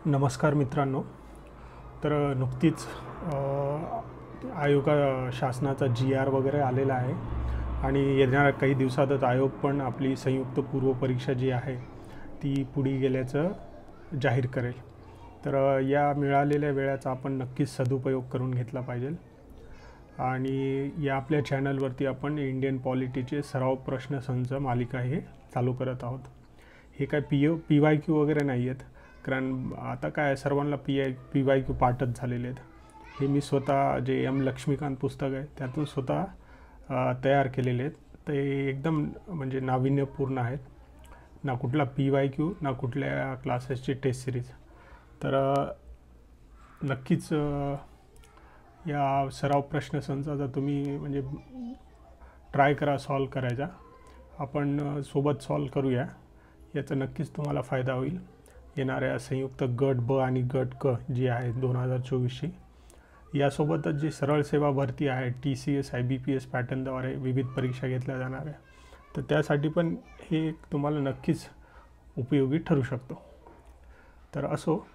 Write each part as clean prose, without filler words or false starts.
नमस्कार मित्रांनो. तर नुकतीच शासनाचा GR वगैरे आलेला आहे आणि येणाऱ्या काही दिवसातच आयोग पण आपली संयुक्त पूर्व परीक्षा जी आहे ती पुढे गेल्याचं जाहीर करेल. तर या मिळालेल्या वेळाचा आपण नक्कीच सदुपयोग करून घेतला पाहिजे. आणि या आपल्या चॅनलवरती आपण इंडियन पॉलिटीचे सराव प्रश्नसंच मालिका हे चालू करत आहोत. हे काय PYQ वगैरे नाही आहेत, कारण आता काय सर्वांना PYQ पाठच झालेले आहेत. हे मी स्वतः जे लक्ष्मीकांत पुस्तक आहे त्यातून स्वतः तयार केलेले आहेत. ते एकदम म्हणजे नाविन्यपूर्ण आहेत. ना कुठला PYQ ना कुठल्या क्लासेसची टेस्ट सिरीज. तर नक्कीच या सराव प्रश्नसंचाचा तुम्ही म्हणजे ट्राय करा सॉल्व करायचा. आपण सोबत सॉल्व करूया, याचा नक्कीच तुम्हाला फायदा होईल. येणाऱ्या संयुक्त गट ब आणि गट क जी आहे 2024ची, यासोबतच जी सरळ सेवा भरती आहे TCS IBPS पॅटर्नद्वारे विविध परीक्षा घेतल्या जाणार आहे, तर त्यासाठी पण हे तुम्हाला नक्कीच उपयोगी ठरू शकतो. तर असो,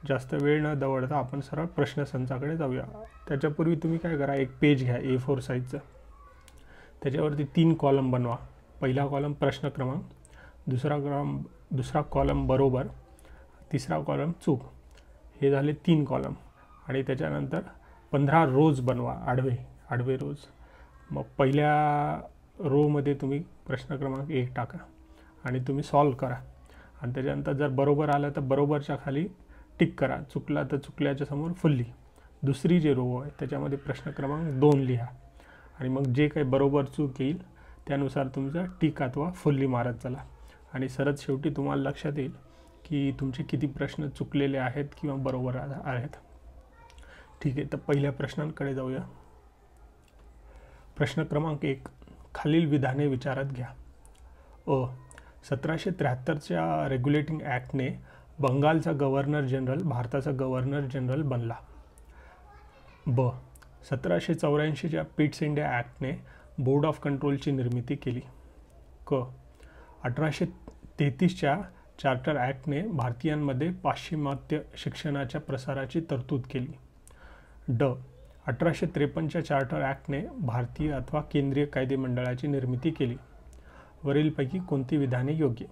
जास्त वेळ न दवडता आपण सरळ प्रश्नसंचाकडे जाऊया. त्याच्यापूर्वी तुम्ही काय करा, एक पेज घ्या A4 साईजचं. त्याच्यावरती 3 कॉलम बनवा. पहिला कॉलम प्रश्न क्रमांक, दुसरा कॉलम बरोबर, तिसरा कॉलम चूक. हे झाले 3 कॉलम. आणि त्याच्यानंतर 15 रोज बनवा, आडवे रोज. मग पहिल्या रोमध्ये तुम्ही प्रश्न क्रमांक 1 टाका आणि तुम्ही सॉल्व करा. आणि त्याच्यानंतर जर बरोबर आलं तर बरोबरच्या खाली टिक करा, चुकला तर चुकल्याच्या समोर फुल्ली. दुसरी जे रो आहे त्याच्यामध्ये प्रश्न क्रमांक 2 लिहा आणि मग जे काही बरोबर चूक येईल त्यानुसार तुमचा टिक अथवा फुल्ली मारत चला. आणि सरळ शेवटी तुम्हाला लक्षात येईल की तुमचे किती प्रश्न चुकलेले आहेत किंवा बरोबर आहेत. ठीक आहे, तर पहिल्या प्रश्नांकडे जाऊया. प्रश्न क्रमांक 1, खालील विधाने विचारात घ्या. 1773च्या रेग्युलेटिंग ॲक्टने बंगालचा गव्हर्नर जनरल भारताचा गव्हर्नर जनरल बनला. 1784च्या पिट्स इंडिया ॲक्टने बोर्ड ऑफ कंट्रोलची निर्मिती केली. 1833च्या चार्टर ॲक्टने भारतीयांमध्ये पाश्चिमात्य शिक्षणाच्या प्रसाराची तरतूद केली. 1853च्या चार्टर ॲक्टने भारतीय अथवा केंद्रीय कायदेमंडळाची निर्मिती केली. वरीलपैकी कोणती विधाने योग्य?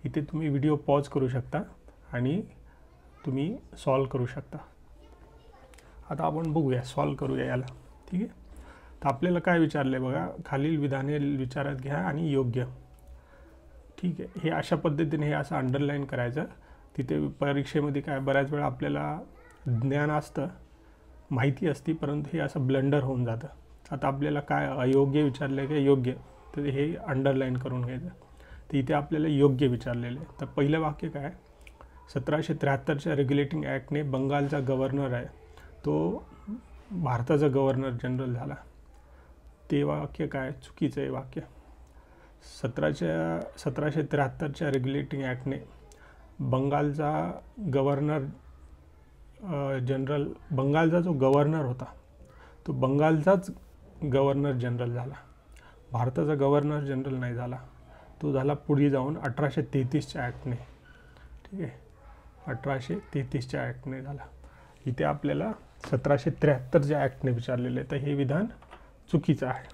इथे तुम्ही व्हिडिओ पॉज करू शकता आणि तुम्ही सॉल्व करू शकता. आता आपण बघूया, सॉल्व करूया याला. ठीक आहे, तर आपल्याला काय विचारले बघा, खालील विधाने विचारात घ्या आणि योग्य. ठीक आहे, हे अशा पद्धतीने हे असं अंडरलाईन करायचं. तिथे परीक्षेमध्ये काय बऱ्याच वेळा आपल्याला ज्ञान असतं, माहिती असते, परंतु हे असं ब्लंडर होऊन जातं. आता आपल्याला काय अयोग्य विचारलं आहे का योग्य, तर हे अंडरलाईन करून घ्यायचं. तर इथे आपल्याला योग्य विचारलेलं आहे. तर पहिलं वाक्य काय, 1773च्या रेग्युलेटिंग ॲक्टने बंगालचा गव्हर्नर आहे तो भारताचा गव्हर्नर जनरल झाला. ते वाक्य काय चुकीचं आहे वाक्य. 1773च्या रेग्युलेटिंग ॲक्टने बंगालचा गव्हर्नर जनरल, बंगालचा जो गव्हर्नर होता तो बंगालचाच गव्हर्नर जनरल झाला, भारताचा गव्हर्नर जनरल नाही झाला. तो झाला पुढे जाऊन 1833च्या ॲक्टने. ठीक आहे, 1833च्या ॲक्टने झाला. इथे आपल्याला 1773च्या ॲक्टने विचारलेलं आहे, तर हे विधान चुकीचं आहे.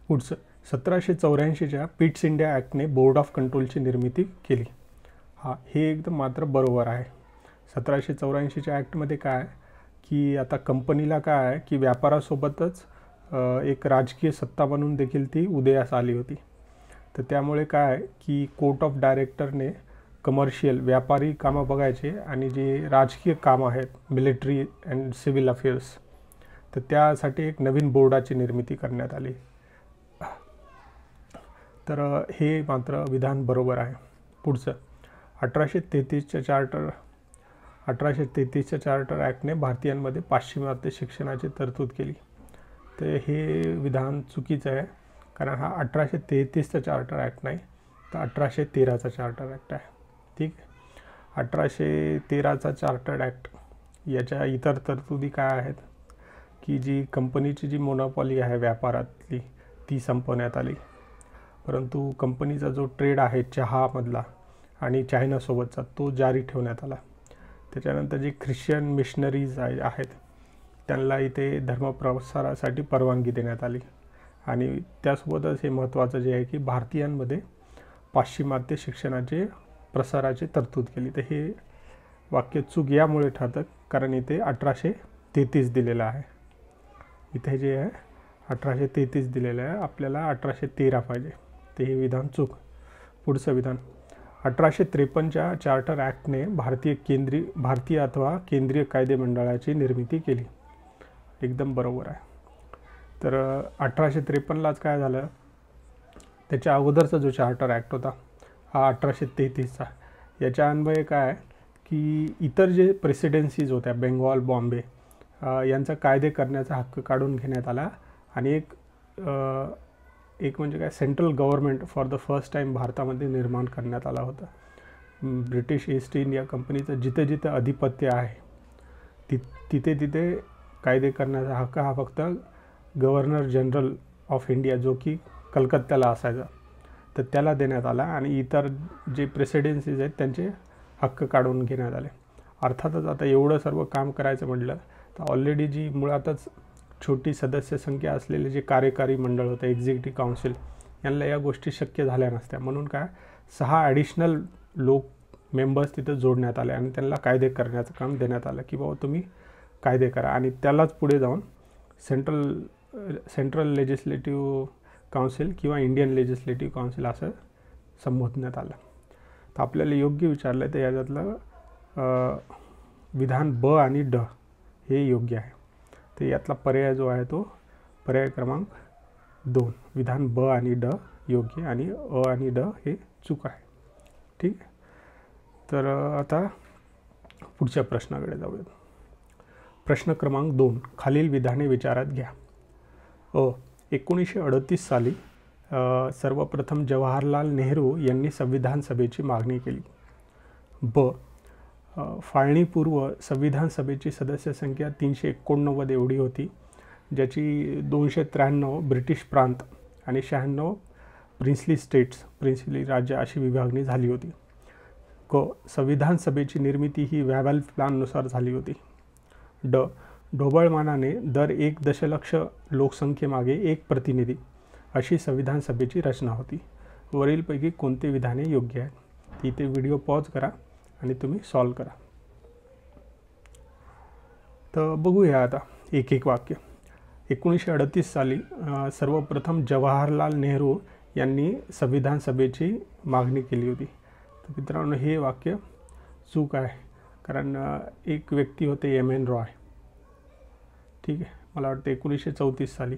पुढचं, 1784च्या पिट्स इंडिया ॲक्टने बोर्ड ऑफ कंट्रोलची निर्मिती केली. हे एकदम मात्र बरोबर आहे. 1784च्या ॲक्टमध्ये काय की आता कंपनीला काय आहे की व्यापारासोबतच एक राजकीय सत्ता म्हणून देखील ती उदयास आली होती. तर त्यामुळे काय की कोर्ट ऑफ डायरेक्टरने कमर्शियल व्यापारी कामं बघायचे आणि जे राजकीय कामं आहेत मिलिटरी अँड सिव्हिल अफेअर्स, तर त्यासाठी एक नवीन बोर्डाची निर्मिती करण्यात आली. तर हे मात्र विधान बरोबर आहे. पुढचं, 1833च्या चार्टर ॲक्टने भारतीयांमध्ये पाश्चिमात्य शिक्षणाची तरतूद केली. तर हे विधान चुकीचं आहे, कारण हा 1833चा चार्टर ॲक्ट नाही, तर 1813चा चार्टर ॲक्ट आहे. ठीक आहे, 1813चा चार्टर्ड ॲक्ट याच्या इतर तरतुदी काय आहेत की जी कंपनीची जी मोनोपॉली आहे व्यापारातली ती संपवण्यात आली. परंतु कंपनीचा जो ट्रेड आहे चहामधला आणि चायनासोबतचा तो जारी ठेवण्यात आला. त्याच्यानंतर जे ख्रिश्चन मिशनरीज आहेत त्यांना इथे धर्मप्रसारासाठी परवानगी देण्यात आली. आणि त्यासोबतच हे महत्त्वाचं जे आहे की भारतीयांमध्ये पाश्चिमात्य शिक्षणाचे प्रसाराची तरतूद केली. तर हे वाक्य चूक यामुळे ठरतं कारण इथे 1833 दिलेलं आहे. इथे जे आहे 1833 दिलेलं आहे, आपल्याला 1813 पाहिजे. ते हे विधान चूक. पुढचं विधान, 1853च्या चार्टर ॲक्टने भारतीय अथवा केंद्रीय कायदे मंडळाची निर्मिती केली. एकदम बरोबर आहे. तर 1853लाच काय झालं, त्याच्या अगोदरचा जो चार्टर ॲक्ट होता हा 1833चा. याच्या अन्वये काय की इतर जे प्रेसिडेन्सीज होत्या बेंगॉल, बॉम्बे यांचा कायदे करण्याचा हक्क काढून घेण्यात आला. आणि एक म्हणजे काय central government for the first time भारतामध्ये निर्माण करण्यात आला होता. ब्रिटिश ईस्ट इंडिया कंपनीचं जिथे जिथे अधिपत्य आहे तिथे तिथे कायदे करण्याचा हक्क हा फक्त गव्हर्नर जनरल ऑफ इंडिया जो की कलकत्त्याला असायचा तर त्याला देण्यात आला. आणि इतर जे प्रेसिडेन्सीज आहेत त्यांचे हक्क काढून घेण्यात आले. अर्थातच आता एवढं सर्व काम करायचं म्हटलं तर ऑलरेडी जी मुळातच छोटी सदस्य संख्या असलेले जे कार्यकारी मंडळ होतं एक्झिक्युटिव्ह काउन्सिल यांना या गोष्टी शक्य झाल्या नसत्या. म्हणून काय 6 ॲडिशनल मेंबर्स तिथं जोडण्यात आले आणि त्यांना कायदे करण्याचं काम देण्यात आलं की बाबा तुम्ही कायदे करा. आणि त्यालाच पुढे जाऊन सेंट्रल लेजिस्लेटिव्ह काउन्सिल किंवा इंडियन लेजिस्लेटिव्ह काउन्सिल असं संबोधण्यात आलं. तर आपल्याला योग्य विचारलं आहे तर याच्यातलं विधान ब आणि ड हे योग्य आहे. तर यातला पर्याय जो आहे तो पर्याय क्रमांक 2 विधान ब आणि ड योग्य आणि अ आणि ड हे चूक आहे. ठीक आहे. तर आता पुढच्या प्रश्नाकडे जाऊयात. प्रश्न क्रमांक 2 खालील विधाने विचारात घ्या. 1938 साली सर्वप्रथम जवाहरलाल नेहरू यांनी संविधान सभेची मागणी केली. ब फाळणीपूर्व संविधान सभेची सदस्य संख्या 389 एवढी होती, ज्याची 293 ब्रिटिश प्रांत आणि 96 प्रिन्सली स्टेट्स प्रिन्सली राज्य अशी विभागणी झाली होती. क संविधान सभेची निर्मिती ही वॅव्हल प्लॅननुसार झाली होती. ड ढोबळमानाने दर 1 दशलक्ष लोकसंख्येमागे 1 प्रतिनिधी अशी संविधान सभेची रचना होती. वरीलपैकी कोणते विधाने योग्य आहेत? इथे व्हिडिओ पॉज करा आणि तुम्ही सॉल्व करा. तर बघूया आता एक एक वाक्य. 1938 साली सर्वप्रथम जवाहरलाल नेहरू यांनी संविधान सभेची मागणी केली होती. तर मित्रांनो हे वाक्य चूक आहे कारण एक व्यक्ती होते एम.एन. रॉय. ठीक आहे. मला वाटतं 1934 साली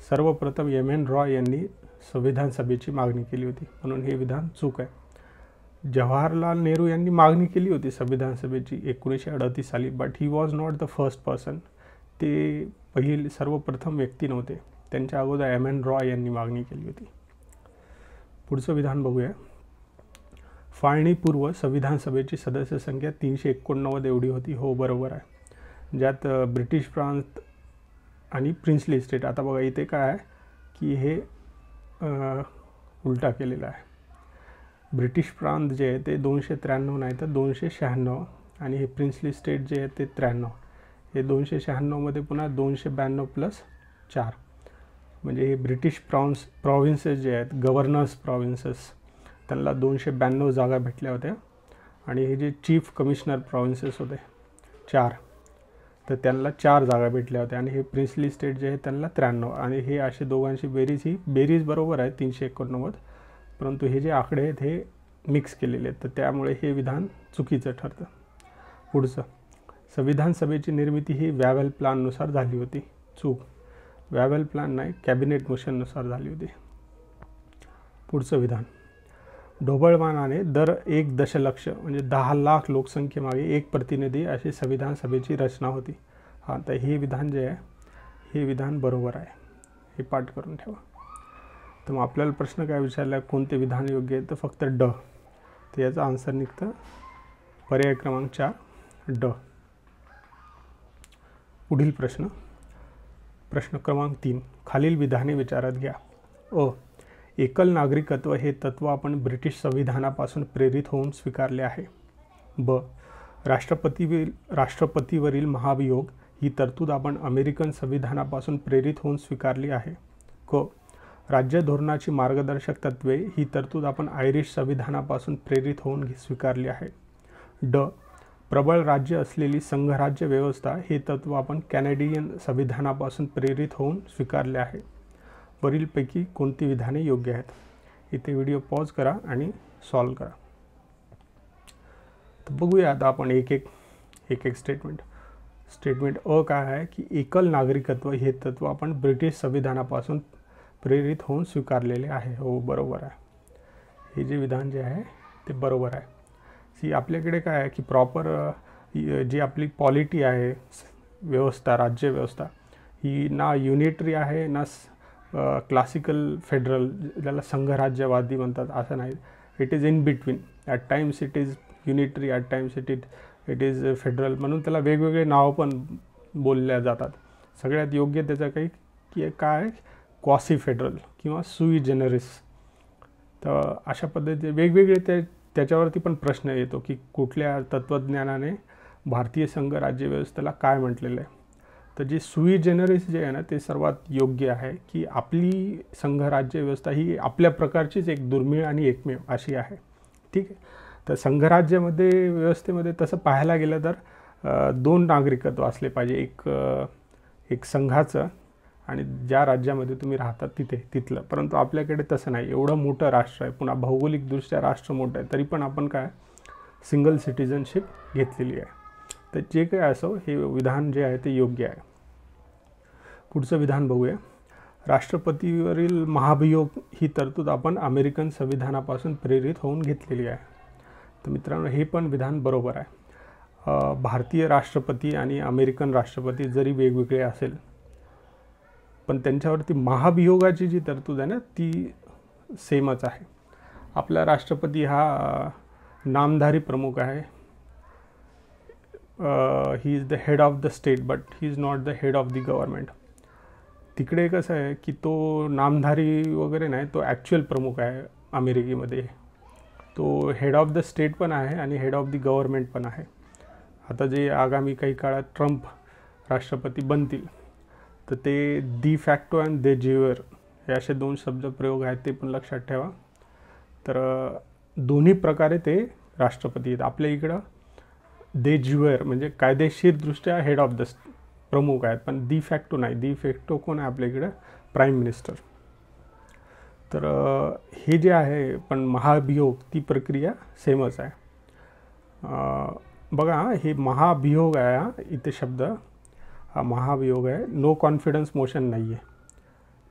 सर्वप्रथम एम.एन. रॉय यांनी संविधान सभेची मागणी केली होती, म्हणून हे विधान चूक आहे. जवाहरलाल नेहरू यांनी मागणी केली होती संविधान सभेची 1938 साली, but he was not the first person. ते सर्वप्रथम व्यक्ती नव्हते. त्यांच्या अगोदर एम.एन. रॉय यांनी मागणी केली होती. पुढचं विधान बघूया. फाळणीपूर्व संविधान सभेची सदस्य संख्या 389 एवढी होती. हो बरोबर आहे. ज्यात ब्रिटिश प्रांत आणि प्रिन्सली स्टेट. आता बघा इथे काय आहे की हे उलटा केलेला आहे. ब्रिटिश प्रांत जे आहे ते 293 नाही तर 296 आणि हे प्रिन्सली स्टेट जे आहे ते 93. हे 296मध्ये पुन्हा 292 प्लस 4 म्हणजे हे ब्रिटिश प्रॉव्हिन्सेस जे आहेत गव्हर्नर्स प्रॉव्हिन्सेस त्यांना 292 जागा भेटल्या होत्या. आणि हे जे चीफ कमिशनर प्रॉव्हिन्सेस होते 4 तर त्यांना 4 जागा भेटल्या होत्या. आणि हे प्रिन्सली स्टेट जे आहे त्यांना 93. आणि हे असे दोघांची बेरीज बरोबर आहे 389, परंतु हे जे आकडे आहेत हे मिक्स केलेले आहेत, तर त्यामुळे हे विधान चुकीचं ठरतं. पुढचं संविधान सभेची निर्मिती ही वॅव्हल प्लॅननुसार झाली होती. चूक. वॅव्हल प्लॅन नाही, कॅबिनेट मोशननुसार झाली होती. पुढचं विधान ढोबळमानाने दर 1 दशलक्ष म्हणजे 10 लाख लोकसंख्येमागे 1 प्रतिनिधी अशी संविधान सभेची रचना होती. हां, तर हे विधान जे आहे हे विधान बरोबर आहे. हे पाठ करून ठेवा. तर मग आपल्याला प्रश्न काय विचारला, कोणते विधान योग्य आहे? तर फक्त ड. तर याचा आन्सर निघतं पर्याय क्रमांक 4 ड. पुढील प्रश्न क्रमांक 3 खालील विधाने विचारात घ्या. एकल नागरिकत्व हे तत्व आपण ब्रिटिश संविधानापासून प्रेरित होऊन स्वीकारले आहे. ब. राष्ट्रपतीवरील महाभियोग ही तरतूद आपण अमेरिकन संविधानापासून प्रेरित होऊन स्वीकारली आहे. क. राज्य धोरणाची मार्गदर्शक तत्वे ही तरतूद आपण आयरिश संविधानापासून प्रेरित होऊन स्वीकारली आहे. ड. प्रबळ राज्य असलेली संघराज्य व्यवस्था हे तत्व आपण कॅनेडियन संविधानापासून प्रेरित होऊन स्वीकारले आहे. वरीलपैकी कोणती विधाने योग्य आहेत? इथे व्हिडिओ पॉज करा आणि सॉल्व करा. तर बघूया आता आपण एक एक स्टेटमेंट. स्टेटमेंट अ काय आहे की एकल नागरिकत्व हे तत्व आपण ब्रिटिश संविधानापासून प्रेरित होऊन स्वीकारलेले आहे. हो, बरोबर आहे. हे जे विधान जे आहे ते बरोबर आहे. आपल्याकडे काय आहे की प्रॉपर जी आपली पॉलिटी आहे, व्यवस्था, राज्य व्यवस्था ही ना युनिटरी आहे ना क्लासिकल फेडरल, ज्याला संघराज्यवादी म्हणतात, असं नाही. It is in between. At times it is unitary, at times it is federal, म्हणून त्याला वेगवेगळे नावं पण बोलल्या जातात. सगळ्यात योग्य त्याचं काही की काय क्वासी फेडरल किंवा सुई जेनरिस. तर अशा पद्धतीने वेगवेगळे त्याच्यावरती पण प्रश्न येतो की कुठल्या तत्त्वज्ञानाने भारतीय संघ राज्यव्यवस्थेला काय म्हटलेलं आहे. तर जे सुई जेनरिस जे आहे ना ते सर्वात योग्य आहे की आपली संघ राज्यव्यवस्था ही आपल्या प्रकारचीच एक दुर्मिळ आणि एकमेव अशी आहे. ठीक आहे. तर संघराज्यामध्ये व्यवस्थेमध्ये तसं पाहायला गेलं तर 2 नागरिकत्व असले पाहिजे. एक संघाचं आणि ज्या राज्यामध्ये तुम्ही राहता तिथलं. परंतु आपल्याकडे तसं नाही. एवढं मोठं राष्ट्र आहे, पुन्हा भौगोलिकदृष्ट्या राष्ट्र मोठं आहे, तरी पण आपण काय सिंगल सिटिझनशिप घेतलेली आहे. तर जे काही असो हे विधान जे आहे ते योग्य आहे. पुढचं विधान बघूया. राष्ट्रपतीवरील महाभियोग ही तरतूद आपण अमेरिकन संविधानापासून प्रेरित होऊन घेतलेली आहे. तर मित्रांनो हे पण विधान बरोबर आहे. भारतीय राष्ट्रपती आणि अमेरिकन राष्ट्रपती जरी वेगवेगळे असेल पण त्यांच्यावरती महाभियोगाची जी तरतूद आहे ना ती सेमच आहे. आपला राष्ट्रपती हा नामधारी प्रमुख आहे. He is the head of the state but he is not the head of the government. तिकडे कसं आहे की तो नामधारी वगैरे नाही, तो ॲक्च्युअल प्रमुख आहे अमेरिकेमध्ये. तो हेड ऑफ द स्टेट पण आहे आणि हेड ऑफ द गव्हर्नमेंट पण आहे. आता जे आगामी काही काळात ट्रम्प राष्ट्रपती बनतील तर ते डी फॅक्टो अँड दे ज्युअर हे असे 2 शब्दप्रयोग आहेत, ते पण लक्षात ठेवा. तर दोन्ही प्रकारे ते राष्ट्रपती आहेत. आपल्या इकडं दे ज्युअर म्हणजे कायदेशीरदृष्ट्या हेड ऑफ द प्रमुख आहेत, पण डी फॅक्टो नाही. डी फॅक्टो कोण आहे आपल्या इकडं? Prime minister. तर हे जे आहे पण महाभियोग ती प्रक्रिया सेमच आहे. बघा हे महाभियोग आहे, इथे शब्द हा महाभियोग आहे, नो कॉन्फिडन्स मोशन नाही आहे.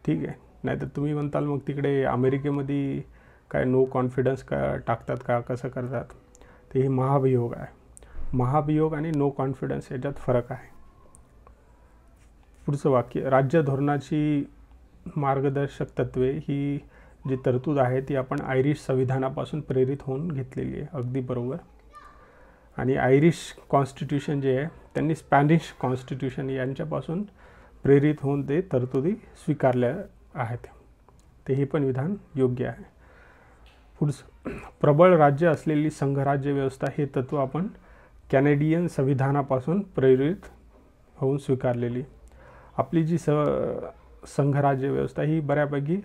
ठीक आहे. नाहीतर तुम्ही म्हणताल मग तिकडे अमेरिकेमध्ये काय नो कॉन्फिडन्स का टाकतात का, कसं करतात? तर हे महाभियोग आहे. महाभियोग आणि नो कॉन्फिडन्स याच्यात फरक आहे. पुढचं वाक्य. राज्य धोरणाची मार्गदर्शक तत्वे ही जी तरतूद आहे ती आपण आयरिश संविधानापासून प्रेरित होऊन घेतलेली आहे. अगदी बरोबर. आणि आयरिश कॉन्स्टिट्यूशन जे आहे त्यांनी स्पॅनिश कॉन्स्टिट्यूशन यांच्यापासून प्रेरित होऊन ते तरतुदी स्वीकारल्या आहेत. ते हे पण विधान योग्य आहे. पुढचं. प्रबळ राज्य असलेली संघराज्य व्यवस्था हे तत्व आपण कॅनेडियन संविधानापासून प्रेरित होऊन स्वीकारलेली. आपली जी संघराज्य व्यवस्था ही बऱ्यापैकी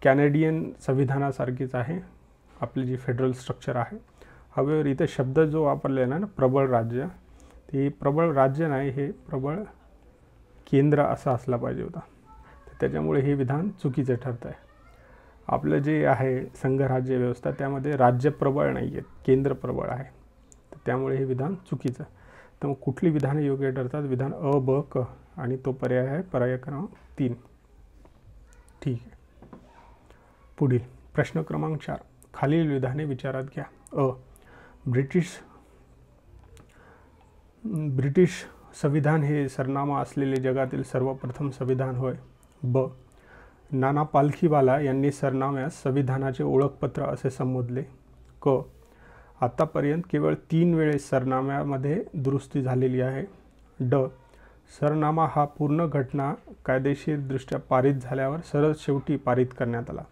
कॅनेडियन संविधानासारखीच आहे, आपली जी फेडरल स्ट्रक्चर आहे. हवेवर इथे शब्द जो वापरलेला आहे ना प्रबळ राज्य, ते प्रबळ राज्य नाही, हे प्रबळ केंद्र असा असला पाहिजे होता. तर त्याच्यामुळे हे विधान चुकीचं ठरतं आहे. आपलं जे आहे संघराज्य व्यवस्था त्यामध्ये राज्य प्रबळ नाही आहेत, केंद्र प्रबळ आहे. तर त्यामुळे हे विधान चुकीचं. तर मग कुठली विधाने योग्य ठरतात? विधान अ, ब, क आणि तो पर्याय आहे पर्याय क्रमांक 3. ठीक आहे. पुढील प्रश्न क्रमांक 4. खालील विधाने विचारात घ्या. अ. ब्रिटिश संविधान हे सरनामा असलेले जगातील सर्वप्रथम संविधान होय. ब. नाना पालखीवाला यांनी सरनाम्यास संविधानाचे ओळखपत्र असे संबोधले. क. आतापर्यंत केवळ 3 वेळेस सरनाम्यामध्ये दुरुस्ती झालेली आहे. ड. सरनामा हा पूर्ण घटना कायदेशीरदृष्ट्या पारित झाल्यावर सरळ शेवटी पारित करण्यात आला.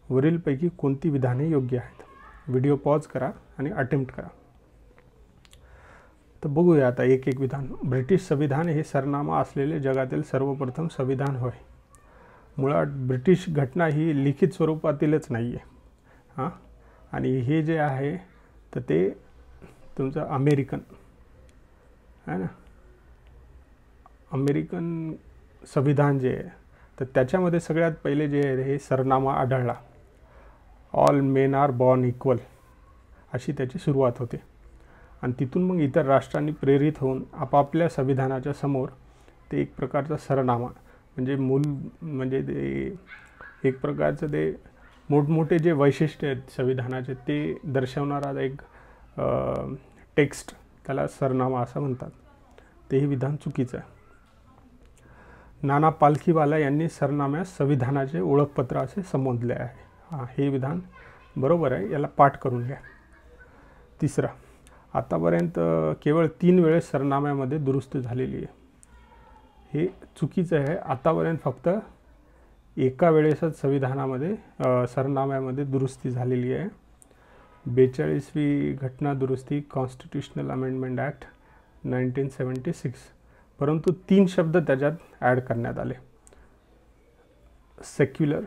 वरीलपैकी कोणती विधाने योग्य आहेत? व्हिडिओ पॉज करा आणि अटेम्प्ट करा. तर बघूया आता एक एक विधान. ब्रिटिश संविधान हे सरनामा असलेले जगातील सर्वप्रथम संविधान होय. मुळात ब्रिटिश घटना ही लिखित स्वरूपातीलच नाही आहे. हां, आणि हे जे आहे तर ते तुमचं अमेरिकन आहे ना, अमेरिकन संविधान जे आहे तर त्याच्यामध्ये सगळ्यात पहिले जे आहे हे सरनामा आढळला. All men are born equal अशी त्याची सुरुवात होते. आणि तिथून मग इतर राष्ट्रांनी प्रेरित होऊन आपापल्या संविधानाच्या समोर ते एक प्रकारचा सरनामा म्हणजे ते एक प्रकारचं ते मोठमोठे जे वैशिष्ट्य आहेत संविधानाचे ते दर्शवणारा एक टेक्स्ट, त्याला सरनामा असं म्हणतात. तेही विधान चुकीचं आहे. नाना पालखीवाला यांनी सरनाम्यास संविधानाचे ओळखपत्र असे संबोधले आहे. हां, हे विधान बरोबर आहे, याला पाठ करून घ्या. तिसरा, आतापर्यंत केवळ 3 वेळेस सरनाम्यामध्ये दुरुस्त झालेली आहे. हे चुकीचं आहे. आतापर्यंत फक्त एका वेळेसच संविधानामध्ये सरनाम्यामध्ये दुरुस्ती झालेली आहे. 42वी घटना दुरुस्ती कॉन्स्टिट्यूशनल अमेंडमेंट ॲक्ट 1976. परंतु 3 शब्द त्याच्यात ॲड करण्यात आले. सेक्युलर,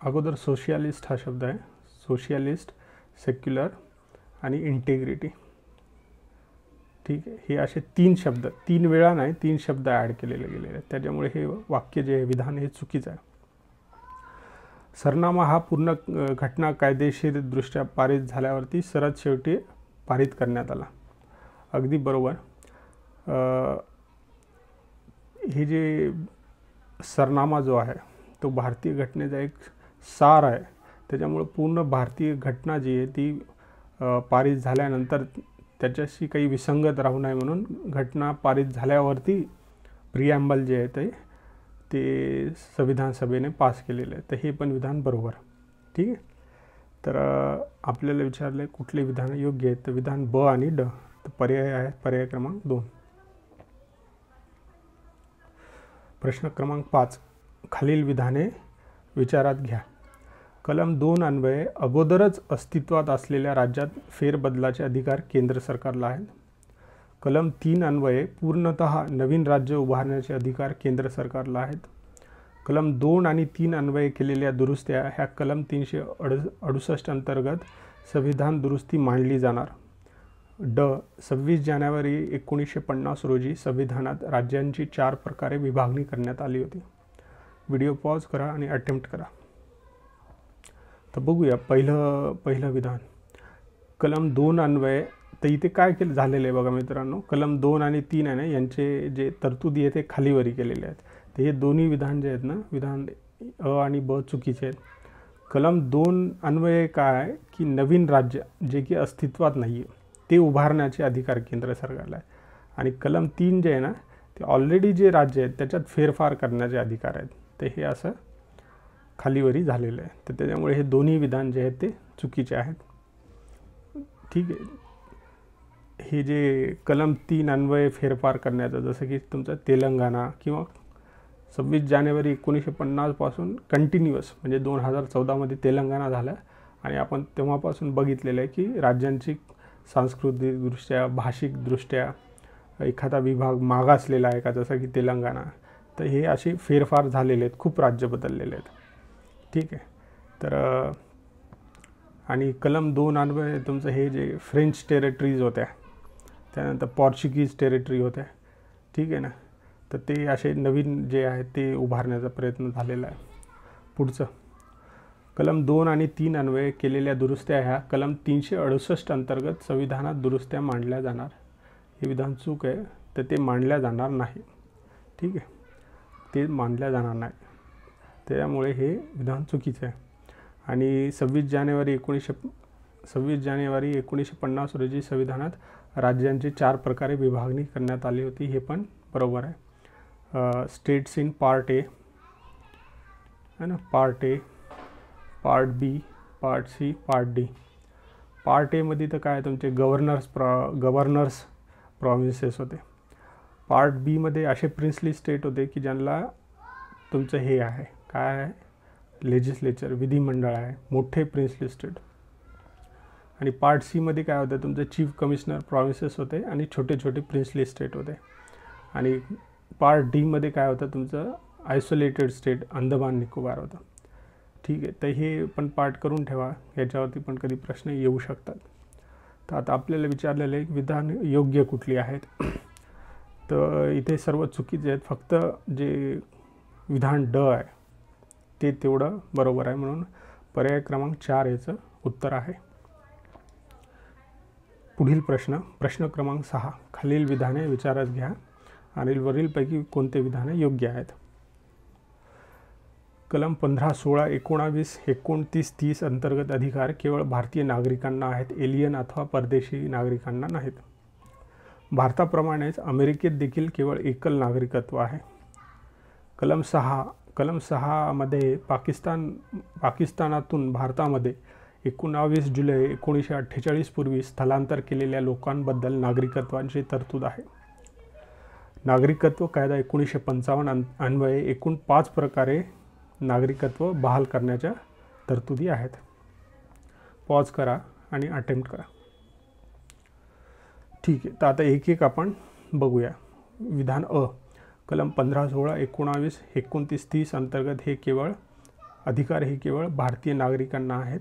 अगोदर सोशियालिस्ट हा शब्द आहे, सोशियालिस्ट, सेक्युलर आणि इंटेग्रिटी. ठीक आहे, हे असे 3 शब्द 3 वेळा नाही 3 शब्द ॲड केलेले गेलेले आहेत. त्याच्यामुळे हे वाक्य जे विधान हे चुकीचं आहे. सरनामा हा पूर्ण घटना कायदेशीरदृष्ट्या पारित झाल्यावरती सरळ शेवटी पारित करण्यात आला. अगदी बरोबर. हे जे सरनामा जो आहे तो भारतीय घटनेचा एक सार आहे. त्याच्यामुळे पूर्ण भारतीय घटना जी आहे ती पारित झाल्यानंतर त्याच्याशी काही विसंगत राहू नये म्हणून घटना पारित झाल्यावरती प्रिॲम्बल जे आहे ते संविधान सभेने पास केलेलं आहे. तर हे पण विधान बरोबर. ठीक आहे. तर आपल्याला विचारले कुठले विधान योग्य आहेत, तर विधान ब आणि ड. तर पर्याय आहे पर्याय क्रमांक 2. प्रश्न क्रमांक 5, खालील विधाने विचारात घ्या. कलम 2 अन्वये अगोदरच अस्तित्वात असलेल्या राज्यात फेरबदलाचे अधिकार केंद्र सरकारला आहेत. कलम 3 अन्वये पूर्णतः नवीन राज्य उभारण्याचे अधिकार केंद्र सरकारला आहेत. कलम 2 आणि 3 अन्वये केलेल्या दुरुस्त्या ह्या कलम 368 अंतर्गत संविधान दुरुस्ती मांडली जाणार. ड. 26 जानेवारी 1950 रोजी संविधानात राज्यांची 4 प्रकारे विभागणी करण्यात आली होती. व्हिडिओ पॉज करा आणि अटेम्प्ट करा. तर बघूया पहिलं विधान. कलम 2 अन्वये तर इथे काय झालेलं आहे बघा मित्रांनो, कलम 2 आणि 3 आहे ना यांचे जे तरतुदी आहेत ते खालीवरी केलेले आहेत. तर हे दोन्ही विधान जे आहेत ना, विधान अ आणि ब चुकीचे आहेत. कलम 2 अन्वये काय की नवीन राज्य जे की अस्तित्वात नाही आहे ते उभारण्याचे अधिकार केंद्र सरकारला आहे. आणि कलम 3 जे आहे ना ते ऑलरेडी जे राज्य आहेत त्याच्यात फेरफार करण्याचे अधिकार आहेत. तर हे असं खालीवरी झालेलं आहे. तर त्याच्यामुळे हे दोन्ही विधान जे आहेत ते चुकीचे आहेत. ठीक आहे. हे जे कलम 3 अन्वये फेरफार करण्याचं, जसं की तुमचं तेलंगणा किंवा 26 जानेवारी 1950 पासून कंटिन्युअस म्हणजे 2014मध्ये तेलंगणा झालं आणि आपण तेव्हापासून बघितलेलं आहे की राज्यांची सांस्कृतिकदृष्ट्या भाषिकदृष्ट्या एखादा विभाग मागासलेला आहे का, जसं की तेलंगणा. तर हे असे फेरफार झालेले आहेत, खूप राज्य बदललेले आहेत. ठीक आहे. तर आणि कलम 2 अन्वये तुमचं हे जे फ्रेंच टेरिटरीज होत्या, त्यानंतर पॉर्चुगीज टेरिटरी होत्या. ठीक आहे ना. तर ते असे नवीन जे आहेत ते उभारण्याचा प्रयत्न झालेला आहे. पुढचं, कलम 2 आणि 3 अन्वये केलेल्या दुरुस्त्या ह्या कलम 368 अंतर्गत संविधानात दुरुस्त्या मांडल्या जाणार. हे विधान चूक आहे. तर ते मांडल्या जाणार नाही. ठीक आहे, ते मांडल्या जाणार नाही. त्यामुळे हे विधान चुकीचं आहे. आणि 26 जानेवारी 1950 रोजी संविधानात राज्यांची 4 प्रकारे विभागणी करण्यात आली होती. हे पण बरोबर आहे. स्टेट्स इन पार्ट ए है ना, part A, part B, part C, part D. Part एमध्ये तर काय तुमचे गव्हर्नर्स प्रॉव्हिन्सेस होते. पार्ट बीमध्ये असे प्रिन्सली स्टेट होते की ज्यांना तुमचं हे आहे, काय आहे, लेजिस्लेचर, विधिमंडळ आहे, मोठे प्रिन्सली स्टेट. आणि पार्ट सी मध्ये काय होतं, तुमचं चीफ कमिशनर प्रॉव्हिन्सेस होते आणि छोटे छोटे प्रिन्सली स्टेट होते. आणि पार्ट डी मध्ये काय होतं, तुमचं आयसोलेटेड स्टेट अंदमान निकोबार होतं. ठीक आहे, तर हे पण पार्ट करून ठेवा, याच्यावरती पण कधी प्रश्न येऊ शकतात. तर आता आपल्याला विचारलेलं आहे विधान योग्य कुठली आहेत. तर इथे सर्व चुकीचे आहेत, फक्त जे विधान ड आहे ते तेवढं बरोबर आहे, म्हणून पर्याय क्रमांक 4 याचं उत्तर आहे. पुढील प्रश्न क्रमांक 6. खालील विधाने विचारात घ्या आणि वरीलपैकी कोणते विधाने योग्य आहेत. कलम 15, 16, 19, 29, 30 अंतर्गत अधिकार केवळ भारतीय नागरिकांना आहेत, एलियन अथवा परदेशी नागरिकांना नाहीत. भारताप्रमाणेच अमेरिकेत देखील केवळ एकल नागरिकत्व आहे. कलम 6 मध्ये पाकिस्तानातून भारतामध्ये 19 जुलै 1948 पूर्वी स्थलांतर केलेल्या लोकांबद्दल नागरिकत्वाची तरतूद आहे. नागरिकत्व कायदा 1955 अन्वये एकूण 5 प्रकारे नागरिकत्व बहाल करण्याच्या तरतुदी आहेत. पॉज करा आणि अटेम्प्ट करा. ठीक आहे, तर आता एक एक आपण बघूया. विधान अ, कलम 15, 16, 19, 29, 30 अंतर्गत हे केवळ अधिकार हे केवळ भारतीय नागरिकांना आहेत,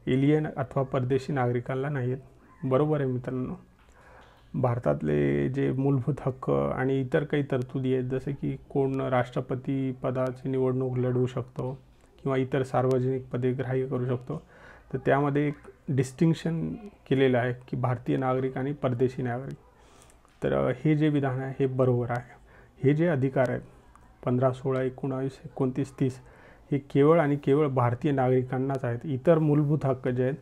एलियन अथवा परदेशी नागरिकांना नाहीत. बरोबर आहे मित्रांनो. भारतातले जे मूलभूत हक्क आणि इतर काही तरतुदी आहेत, जसे की कोण राष्ट्रपती पदाची निवडणूक लढवू शकतो किंवा इतर सार्वजनिक पदे ग्राह्य करू शकतो, तर त्यामध्ये एक डिस्टिंक्शन केलेलं आहे की भारतीय नागरिक आणि परदेशी नागरिक. तर हे जे विधान आहे हे बरोबर आहे. हे जे अधिकार आहेत 15, 16, 19, 29, 30 हे केवळ आणि केवळ भारतीय नागरिकांनाच आहेत. इतर मूलभूत हक्क जे आहेत